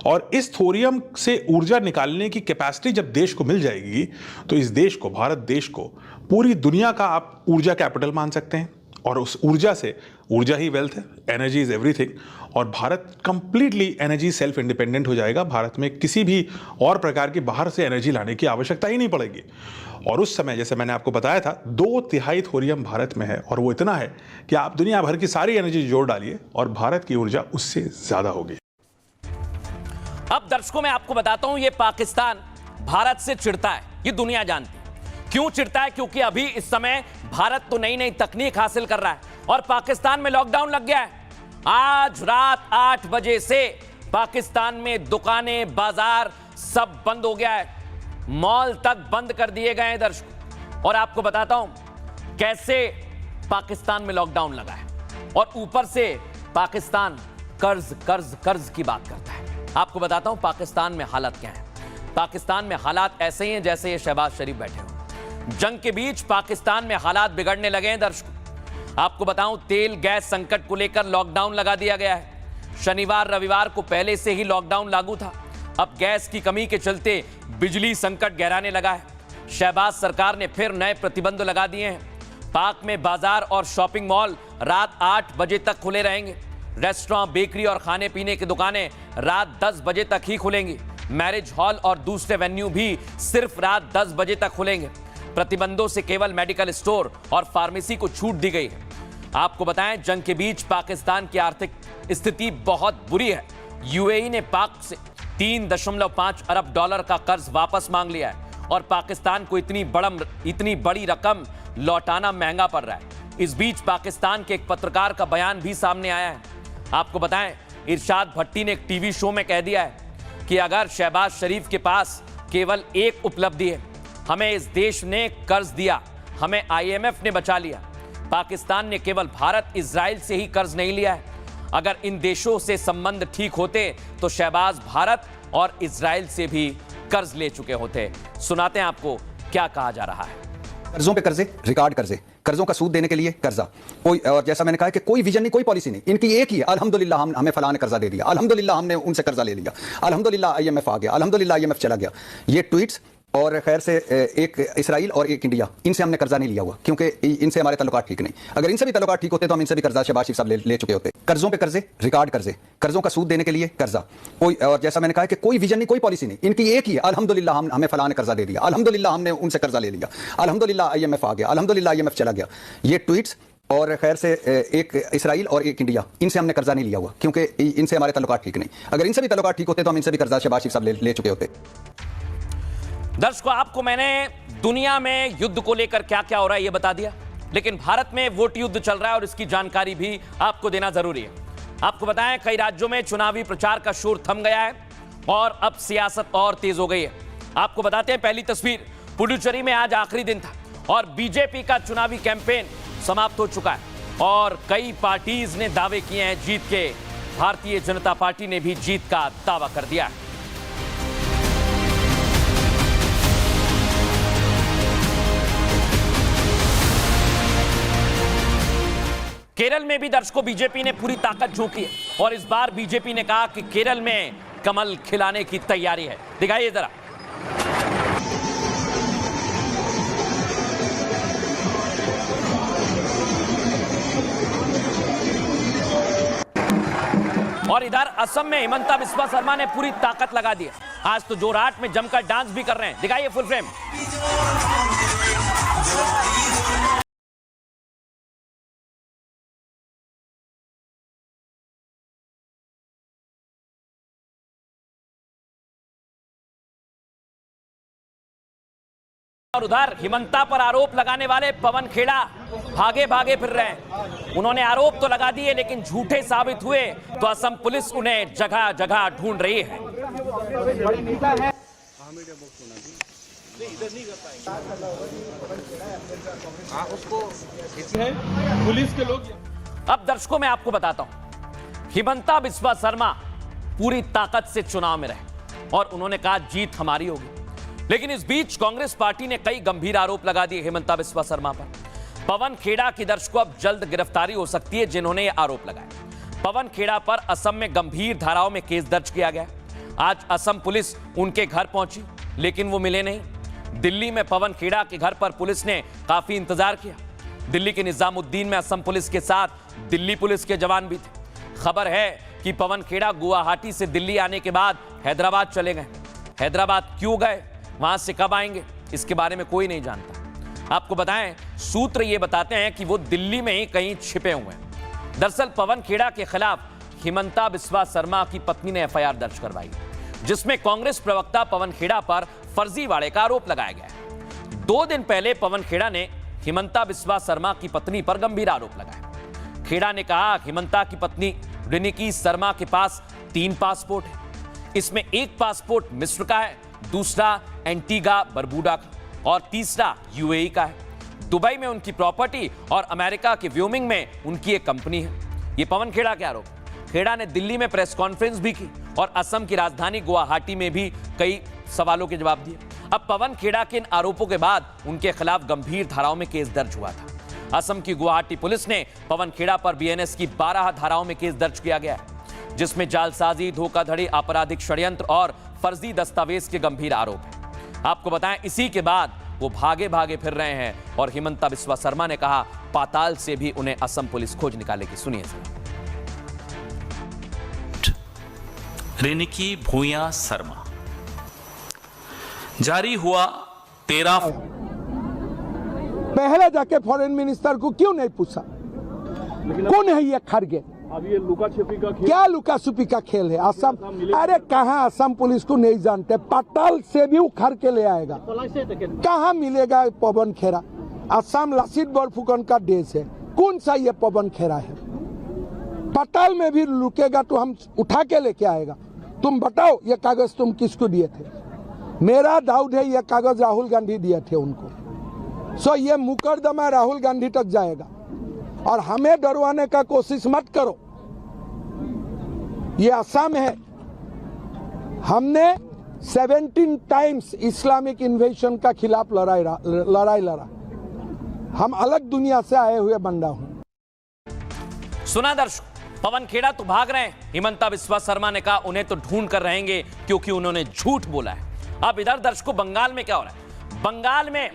और इस थोरियम से ऊर्जा निकालने की कैपेसिटी जब देश को मिल जाएगी तो इस देश को, भारत देश को, पूरी दुनिया का आप ऊर्जा कैपिटल मान सकते हैं। और उस ऊर्जा से, ऊर्जा ही वेल्थ है, एनर्जी इज एवरीथिंग, और Bharat completely energy self independent हो जाएगा। भारत में किसी भी और प्रकार की बाहर से एनर्जी लाने की आवश्यकता ही नहीं पड़ेगी। और उस समय जैसे मैंने आपको बताया था 2/3 थोरियम भारत में है और वो इतना है कि आप दुनिया भर की सारी एनर्जी जोड़ डालिए और भारत की ऊर्जा उससे ज्यादा होगी। अब दर्शकों मैं आपको बताता हूं, ये पाकिस्तान भारत से चिढ़ता है, ये दुनिया जानती है। क्यों चिढ़ता है? क्योंकि अभी इस समय भारत तो नई नई तकनीक हासिल कर रहा है और पाकिस्तान में लॉकडाउन लग गया है। आज रात 8 बजे से पाकिस्तान में दुकानें, बाजार सब बंद हो गया है, मॉल तक बंद कर दिए गए हैं दर्शकों। और आपको बताता हूं कैसे पाकिस्तान में लॉकडाउन लगा है और ऊपर से पाकिस्तान कर्ज कर्ज कर्ज की बात करता है। आपको बताता हूं पाकिस्तान में हालात क्या है। पाकिस्तान में हालात ऐसे ही हैं जैसे ये शहबाज शरीफ बैठे हो। जंग के बीच पाकिस्तान में हालात बिगड़ने लगे हैं दर्शकों। आपको बताऊं, तेल गैस संकट को लेकर लॉकडाउन लगा दिया गया है। शनिवार रविवार को पहले से ही लॉकडाउन लागू था। अब गैस की कमी के चलते बिजली संकट गहराने लगा है। शहबाज सरकार ने फिर नए प्रतिबंध लगा दिए हैं। पाक में बाजार और शॉपिंग मॉल रात 8 बजे तक खुले रहेंगे। रेस्टोरेंट, बेकरी और खाने पीने की दुकानें रात 10 बजे तक ही खुलेंगी। मैरिज हॉल और दूसरे वेन्यू भी सिर्फ रात 10 बजे तक खुलेंगे। प्रतिबंधों से केवल मेडिकल स्टोर और फार्मेसी को छूट दी गई है। आपको बताएं, जंग के बीच पाकिस्तान की आर्थिक स्थिति बहुत बुरी है। यूएई ने पाक से 3.5 अरब डॉलर का कर्ज वापस मांग लिया है और पाकिस्तान को इतनी बड़ी रकम लौटाना महंगा पड़ रहा है। इस बीच पाकिस्तान के एक पत्रकार का बयान भी सामने आया है। आपको बताएं, इरशाद भट्टी ने एक टीवी शो में कह दिया है कि अगर शहबाज शरीफ के पास केवल एक उपलब्धि है, हमें इस देश ने कर्ज दिया, हमें IMF ने बचा लिया। पाकिस्तान ने केवल भारत, इजराइल से ही कर्ज नहीं लिया है। अगर इन देशों से संबंध ठीक होते तो शहबाज भारत और इजराइल से भी कर्ज ले चुके होते। सुनाते हैं आपको क्या कहा जा रहा है। कर्जों पे कर्जे, रिकॉर्ड कर्जे, कर्जों का सूद देने के लिए कर्जा, कोई, और जैसा मैंने कहा कि कोई विजन नहीं, कोई पॉलिसी नहीं, इनकी एक ही है, अल्हम्दुलिल्लाह हमें फलां ने कर्जा दे दिया, अल्हम्दुलिल्लाह हमने उनसे कर्जा ले लिया, अल्हम्दुलिल्लाह IMF आ गया, अल्हम्दुलिल्लाह IMF चला गया। ये ट्वीट्स और खैर से एक इसराइल और एक इंडिया, इनसे हमने कर्जा नहीं लिया हुआ क्योंकि इनसे हमारे ताल्लुकात ठीक नहीं। अगर इनसे भी ताल्लुकात ठीक होते तो हम इनसे भी कर्जा शहबाज शरीफ साहब ले चुके होते। कर्जों पे कर्जे, रिकॉर्ड कर्जे, कर्जों का सूद देने के लिए कर्जा, कोई, और जैसा मैंने कहा कि कोई विजन नहीं, कोई पॉलिसी नहीं, इनकी एक ही है, अल्हम्दुलिल्लाह हमें फलां ने कर्जा दे दिया, अल्हम्दुलिल्लाह हमने उनसे कर्जा ले लिया, अल्हम्दुलिल्लाह IMF आ गया, अल्हम्दुलिल्लाह IMF चला गया। ये ट्वीट्स और खैर से एक इसराइल और एक इंडिया, इनसे हमने कर्जा नहीं लिया हुआ क्योंकि इनसे हमारे ताल्लुकात ठीक नहीं। अगर इनसे भी ताल्लुकात ठीक होते तो हम इनसे भी कर्जा शहबाज शरीफ साहब ले चुके होते। दर्शकों, आपको मैंने दुनिया में युद्ध को लेकर क्या क्या हो रहा है ये बता दिया, लेकिन भारत में वोट युद्ध चल रहा है और इसकी जानकारी भी आपको देना जरूरी है। आपको बताएं, कई राज्यों में चुनावी प्रचार का शोर थम गया है और अब सियासत और तेज हो गई है। आपको बताते हैं, पहली तस्वीर, पुडुचेरी में आज आखिरी दिन था और बीजेपी का चुनावी कैंपेन समाप्त हो चुका है। और कई पार्टीज ने दावे किए हैं जीत के। भारतीय जनता पार्टी ने भी जीत का दावा कर दिया है। केरल में भी दर्शकों बीजेपी ने पूरी ताकत झोंकी है और इस बार बीजेपी ने कहा कि केरल में कमल खिलाने की तैयारी है। दिखाइए जरा। और इधर असम में हिमंता बिस्वा शर्मा ने पूरी ताकत लगा दी है। आज तो जोरहाट में जमकर डांस भी कर रहे हैं। दिखाइए फुल फ्रेम। और उधर हिमंता पर आरोप लगाने वाले पवन खेड़ा भागे भागे फिर रहे हैं। उन्होंने आरोप तो लगा दिए लेकिन झूठे साबित हुए तो असम पुलिस उन्हें जगह जगह ढूंढ रही है। पुलिस के लोग। अब दर्शकों मैं आपको बताता हूं, हिमंता बिस्वा शर्मा पूरी ताकत से चुनाव में रहे और उन्होंने कहा जीत हमारी होगी। लेकिन इस बीच कांग्रेस पार्टी ने कई गंभीर आरोप लगा दिए हिमंता बिस्वा शर्मा पर। पवन खेड़ा की दर्शकों अब जल्द गिरफ्तारी हो सकती है जिन्होंने ये आरोप लगाए। पवन खेड़ा पर असम में गंभीर धाराओं में केस दर्ज किया गया। आज असम पुलिस उनके घर पहुंची लेकिन वो मिले नहीं। दिल्ली में पवन खेड़ा के घर पर पुलिस ने काफी इंतजार किया। दिल्ली के निजामुद्दीन में असम पुलिस के साथ दिल्ली पुलिस के जवान भी थे। खबर है कि पवन खेड़ा गुवाहाटी से दिल्ली आने के बाद हैदराबाद चले गए। हैदराबाद क्यों गए, वहां से कब आएंगे, इसके बारे में कोई नहीं जानता। आपको बताएं, सूत्र ये बताते हैं कि वो दिल्ली में ही कहीं छिपे हुए हैं। दरअसल पवन खेड़ा के खिलाफ हिमंता बिस्वा शर्मा की पत्नी ने एफआईआर दर्ज करवाई जिसमें कांग्रेस प्रवक्ता पवन खेड़ा पर फर्जीवाड़े का आरोप लगाया गया है। 2 दिन पहले पवन खेड़ा ने हिमंता बिस्वा शर्मा की पत्नी पर गंभीर आरोप लगाया। खेड़ा ने कहा हिमंता की पत्नी रिनिकी शर्मा के पास 3 पासपोर्ट है। इसमें एक पासपोर्ट मिस्र का है, दूसरा एंटीगा बरबूडा का और तीसरा यूएई का है। दुबई में उनकी प्रॉपर्टी और अमेरिका के व्योमिंग में उनकी एक कंपनी है। ये पवन खेड़ा के आरोप। खेड़ा ने दिल्ली में प्रेस कॉन्फ्रेंस भी की और असम की राजधानी गुवाहाटी में भी कई सवालों के जवाब दिए। अब पवन खेड़ा के इन आरोपों के बाद उनके खिलाफ गंभीर धाराओं में केस दर्ज हुआ था। असम की गुवाहाटी पुलिस ने पवन खेड़ा पर बीएनएस की 12 धाराओं में केस दर्ज किया गया है जिसमें जालसाजी, धोखाधड़ी, आपराधिक षड्यंत्र और फर्जी दस्तावेज के गंभीर आरोप हैं। आपको बताएं, इसी के बाद वो भागे भागे फिर रहे हैं और हिमंता बिस्वा शर्मा ने कहा पाताल से भी उन्हें असम पुलिस खोज निकालेगी। सुनिए सर। रिनिकी भूया शर्मा जारी हुआ 13 पहले जाके फॉरेन मिनिस्टर को क्यों नहीं पूछा? कौन है ये खड़गे? अब ये लुका छिपी का खेल, क्या लुका छुपी का खेल है? असम, अरे कहाँ असम पुलिस को नहीं जानते? पाताल से भी उखाड़ के ले आएगा। कहाँ मिलेगा पवन खेड़ा? असम लासित बरफुकन का देश है। कौन सा ये पवन खेड़ा है? पाताल में भी लुकेगा तो हम उठा के लेके आएगा। तुम बताओ ये कागज तुम किसको दिए थे? मेरा डाउट है ये कागज राहुल गांधी दिए थे उनको। सो ये मुकदमा राहुल गांधी तक जाएगा और हमें डरवाने का कोशिश मत करो। ये असम है। हमने 17 टाइम्स इस्लामिक इन्वेजन का खिलाफ लड़ाई लड़ा। हम अलग दुनिया से आए हुए बंदा हूं। सुना दर्शक, पवन खेड़ा तो भाग रहे हैं। हिमंता बिस्वा शर्मा ने कहा उन्हें तो ढूंढ कर रहेंगे क्योंकि उन्होंने झूठ बोला है। अब इधर दर्शकों, बंगाल में क्या हो रहा है? बंगाल में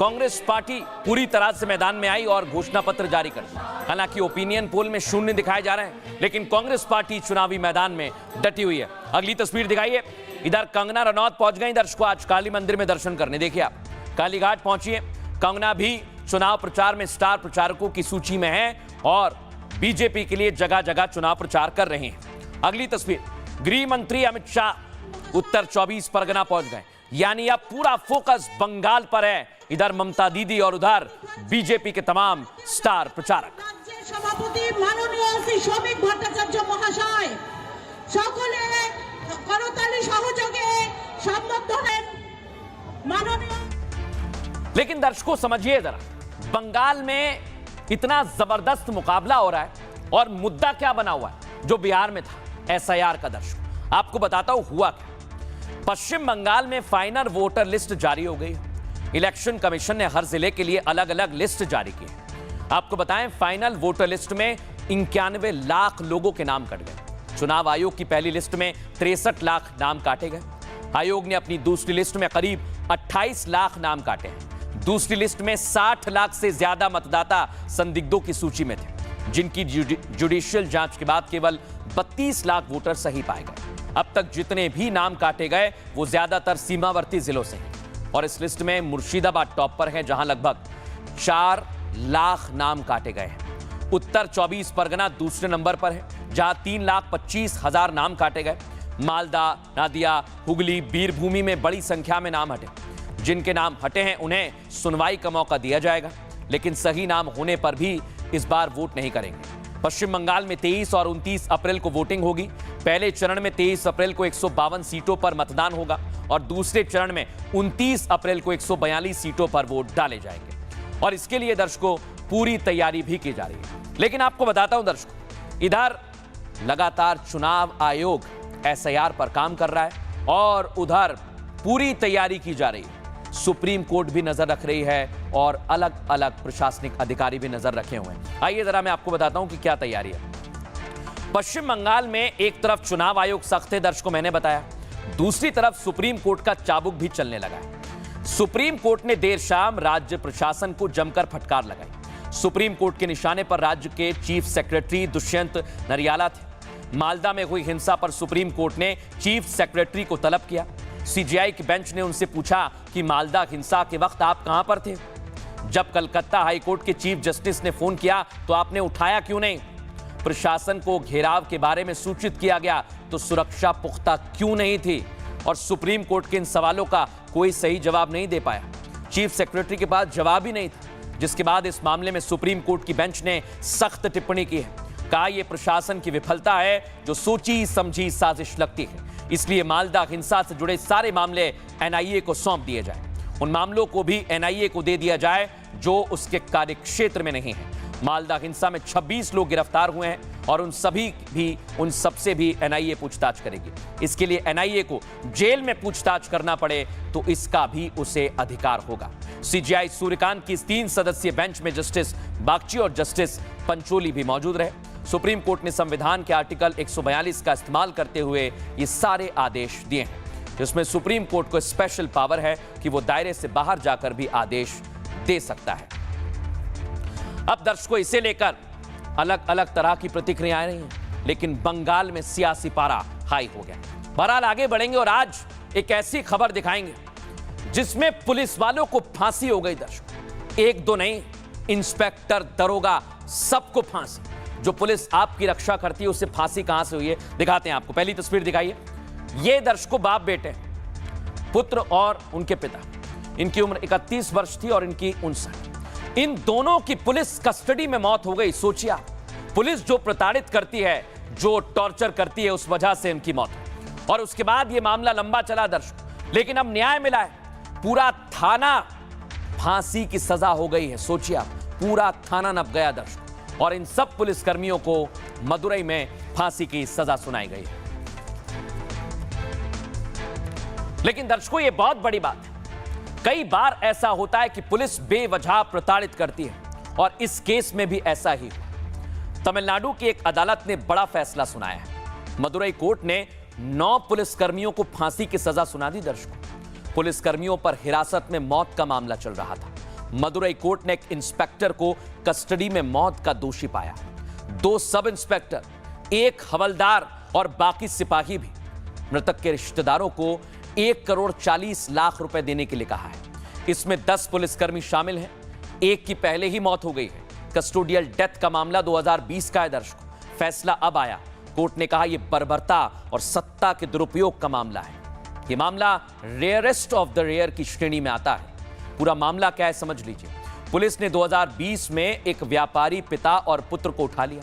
कांग्रेस पार्टी पूरी तरह से मैदान में आई और घोषणा पत्र जारी कर दिया। हालांकि ओपिनियन पोल में शून्य दिखाए जा रहे हैं लेकिन कांग्रेस पार्टी चुनावी मैदान में डटी हुई है। अगली तस्वीर दिखाइए। इधर कंगना रनौत पहुंच गई दर्शकों आज काली मंदिर में दर्शन करने। देखिए आप, काली घाट पहुंची है। कंगना भी चुनाव प्रचार में स्टार प्रचारकों की सूची में है और बीजेपी के लिए जगह जगह चुनाव प्रचार कर रहे हैं। अगली तस्वीर, गृह मंत्री अमित शाह उत्तर 24 परगना पहुंच गए। यानी अब पूरा फोकस बंगाल पर है। इधर ममता दीदी और उधर बीजेपी के तमाम स्टार प्रचारक। सभापति माननीय श्री श्रमिक भट्टाचार्य महाशय सकले करताली सहयोगे सम्बोधन माननीय। लेकिन दर्शकों समझिए जरा, बंगाल में इतना जबरदस्त मुकाबला हो रहा है और मुद्दा क्या बना हुआ है जो बिहार में था, एसआईआर का। दर्शक आपको बताता हूं हुआ क्या। पश्चिम बंगाल में फाइनल वोटर लिस्ट जारी हो गई। इलेक्शन कमीशन ने हर जिले के लिए अलग अलग लिस्ट जारी की है। आपको बताएं, फाइनल वोटर लिस्ट में 91 लाख लोगों के नाम कट गए। चुनाव आयोग की पहली लिस्ट में 63 लाख नाम काटे गए। आयोग ने अपनी दूसरी लिस्ट में करीब 28 लाख नाम काटे हैं। दूसरी लिस्ट में 60 लाख से ज्यादा मतदाता संदिग्धों की सूची में थे, जिनकी जुडिशियल जांच के बाद केवल 32 लाख वोटर सही पाए गए। अब तक जितने भी नाम काटे गए वो ज्यादातर सीमावर्ती जिलों से हैं और इस लिस्ट में मुर्शिदाबाद टॉप पर है, जहां लगभग 4 लाख नाम काटे गए हैं। उत्तर 24 परगना दूसरे नंबर पर है, जहां 3,25,000 नाम काटे गए। मालदा, नादिया, हुगली, बीरभूमि में बड़ी संख्या में नाम हटे। जिनके नाम हटे हैं उन्हें सुनवाई का मौका दिया जाएगा, लेकिन सही नाम होने पर भी इस बार वोट नहीं करेंगे। पश्चिम बंगाल में 23 और 29 अप्रैल को वोटिंग होगी। पहले चरण में 23 अप्रैल को 152 सीटों पर मतदान होगा और दूसरे चरण में 29 अप्रैल को 142 सीटों पर वोट डाले जाएंगे और इसके लिए दर्शकों पूरी तैयारी भी की जा रही है। लेकिन आपको बताता हूं दर्शकों, इधर लगातार चुनाव आयोग एसआईआर पर काम कर रहा है और उधर पूरी तैयारी की जा रही है। सुप्रीम कोर्ट भी नजर रख रही है और अलग अलग प्रशासनिक अधिकारी भी नजर रखे हुए हैं। आइए जरा मैं आपको बताता हूं कि क्या तैयारी है। पश्चिम बंगाल में एक तरफ चुनाव आयोग सख्त है, दर्शकों मैंने बताया, दूसरी तरफ सुप्रीम कोर्ट का चाबुक भी चलने लगा है। सुप्रीम कोर्ट ने देर शाम राज्य प्रशासन को जमकर फटकार लगाई। सुप्रीम कोर्ट के निशाने पर राज्य के चीफ सेक्रेटरी दुष्यंत नरियाला थे। मालदा में हुई हिंसा पर सुप्रीम कोर्ट ने चीफ सेक्रेटरी को तलब किया। सीजीआई की बेंच ने उनसे पूछा कि मालदा हिंसा के वक्त आप कहां पर थे? जब कलकत्ता हाईकोर्ट के चीफ जस्टिस ने फोन किया तो आपने उठाया क्यों नहीं? प्रशासन को घेराव के बारे में सूचित किया गया तो सुरक्षा पुख्ता क्यों नहीं थी? और सुप्रीम कोर्ट के इन सवालों का कोई सही जवाब नहीं दे पाया। चीफ सेक्रेटरी के पास जवाब ही नहीं था, जिसके बाद इस मामले में सुप्रीम कोर्ट की बेंच ने सख्त टिप्पणी की है। कहा यह प्रशासन की विफलता है जो सोची समझी साजिश लगती है। इसलिए मालदा हिंसा से जुड़े सारे मामले एनआईए को सौंप दिए जाए। उन मामलों को भी एनआईए को दे दिया जाए जो उसके कार्यक्षेत्र में नहीं है। मालदा हिंसा में 26 लोग गिरफ्तार हुए हैं और उन सबसे भी एनआईए पूछताछ करेगी। इसके लिए एनआईए को जेल में पूछताछ करना पड़े तो इसका भी उसे अधिकार होगा। सीजीआई सूर्यकांत की इस 3 सदस्यीय बेंच में जस्टिस बागची और जस्टिस पंचोली भी मौजूद रहे। सुप्रीम कोर्ट ने संविधान के आर्टिकल 142 का इस्तेमाल करते हुए ये सारे आदेश दिए हैं, जिसमें सुप्रीम कोर्ट को स्पेशल पावर है कि वो दायरे से बाहर जाकर भी आदेश दे सकता है। अब दर्शकों इसे लेकर अलग अलग तरह की प्रतिक्रियाएं रही हैं, लेकिन बंगाल में सियासी पारा हाई हो गया। बहरहाल आगे बढ़ेंगे और आज एक ऐसी खबर दिखाएंगे जिसमें पुलिस वालों को फांसी हो गई। दर्शकों एक दो नहीं, इंस्पेक्टर, दरोगा, सबको फांसी। जो पुलिस आपकी रक्षा करती है उससे फांसी कहां से हुई है दिखाते हैं आपको। पहली तस्वीर दिखाइए। ये दर्शकों बाप बेटे, पुत्र और उनके पिता। इनकी उम्र 31 वर्ष थी और इनकी 59। इन दोनों की पुलिस कस्टडी में मौत हो गई। सोचिए आप, पुलिस जो प्रताड़ित करती है, जो टॉर्चर करती है, उस वजह से इनकी मौत हुई। और उसके बाद यह मामला लंबा चला दर्शकों, लेकिन अब न्याय मिला है। पूरा थाना फांसी की सजा हो गई है। सोचिए आप, पूरा थाना नप गया दर्शकों और इन सब पुलिसकर्मियों को मदुरई में फांसी की सजा सुनाई गई है। लेकिन दर्शकों ये बहुत बड़ी बात है। कई बार ऐसा होता है कि पुलिस बेवजह प्रताड़ित करती है और इस केस में भी ऐसा ही हुआ। तमिलनाडु की एक अदालत ने बड़ा फैसला सुनाया है। मदुरई कोर्ट ने 9 पुलिसकर्मियों को फांसी की सजा सुना दी। दर्शकों पुलिसकर्मियों पर हिरासत में मौत का मामला चल रहा था। मदुरई कोर्ट ने एक इंस्पेक्टर को कस्टडी में मौत का दोषी पाया। 2 सब इंस्पेक्टर, 1 हवलदार और बाकी सिपाही भी। मृतक के रिश्तेदारों को 1,40 लाख रुपए देने के लिए कहा है। इसमें 10 पुलिसकर्मी शामिल हैं। 1 की पहले ही मौत हो गई है। कस्टोडियल डेथ का मामला 2020 का है दर्शकों। फैसला अब आया। कोर्ट ने कहा यह बर्बरता और सत्ता के दुरुपयोग का मामला है। यह मामला रेयरेस्ट ऑफ द रेयर की श्रेणी में आता है। पूरा मामला क्या है समझ लीजिए। पुलिस ने 2020 में एक व्यापारी पिता और पुत्र को उठा लिया।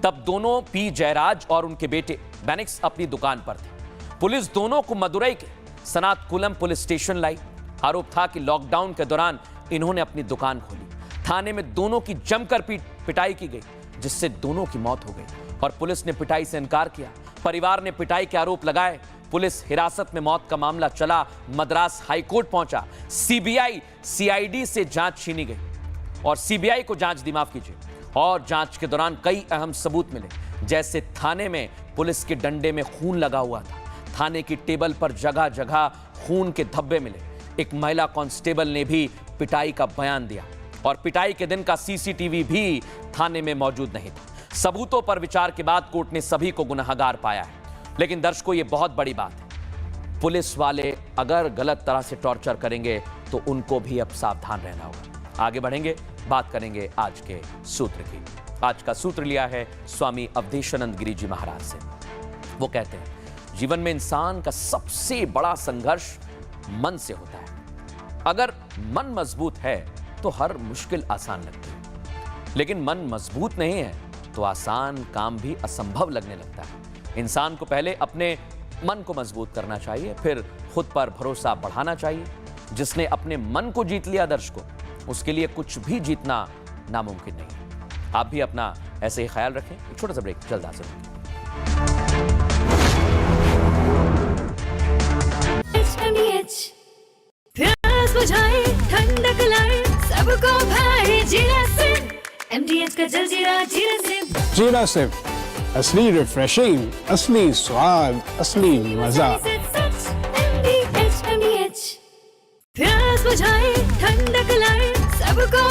तब दोनों पी जयराज और उनके बेटे बेनिक्स अपनी दुकान पर थे। पुलिस दोनों को मदुरई के सनातकुलम पुलिस स्टेशन लाई। आरोप था कि लॉकडाउन के दौरान इन्होंने अपनी दुकान खोली थाने में दोनों की जमकर पिटाई की गई, जिससे दोनों की मौत हो गई और पुलिस ने पिटाई से इनकार किया। परिवार ने पिटाई के आरोप लगाए। पुलिस हिरासत में मौत का मामला चला, मद्रास हाईकोर्ट पहुंचा। सीबीआई सीआईडी से जांच छीनी गई और सीबीआई को जांच दी, माफ कीजिए, और जांच के दौरान कई अहम सबूत मिले, जैसे थाने में पुलिस के डंडे में खून लगा हुआ था। थाने की टेबल पर जगह जगह खून के धब्बे मिले। एक महिला कांस्टेबल ने भी पिटाई का बयान दिया और पिटाई के दिन का सीसीटीवी भी थाने में मौजूद नहीं था। सबूतों पर विचार के बाद कोर्ट ने सभी को गुनहगार पाया है। लेकिन दर्शकों, ये बहुत बड़ी बात है, पुलिस वाले अगर गलत तरह से टॉर्चर करेंगे तो उनको भी अब सावधान रहना होगा। आगे बढ़ेंगे, बात करेंगे आज के सूत्र की। आज का सूत्र लिया है स्वामी अवधेशानंद गिरी जी महाराज से। वो कहते हैं, जीवन में इंसान का सबसे बड़ा संघर्ष मन से होता है। अगर मन मजबूत है तो हर मुश्किल आसान लगती है, लेकिन मन मजबूत नहीं है तो आसान काम भी असंभव लगने लगता है। इंसान को पहले अपने मन को मजबूत करना चाहिए, फिर खुद पर भरोसा बढ़ाना चाहिए। जिसने अपने मन को जीत लिया दर्शकों, उसके लिए कुछ भी जीतना नामुमकिन नहीं है। आप भी अपना ऐसे ही ख्याल रखें। एक छोटा सा ब्रेक, जल्द हाजिर होंगे। ठंडक लाए सबको भाई जीरा सिंह, MDH का जलजीरा जीरा सिंह। जीरा सिंह, असली रिफ्रेशिंग, असली स्वाद, असली मजा। MDH प्यास बुझाए ठंडक लाए सबको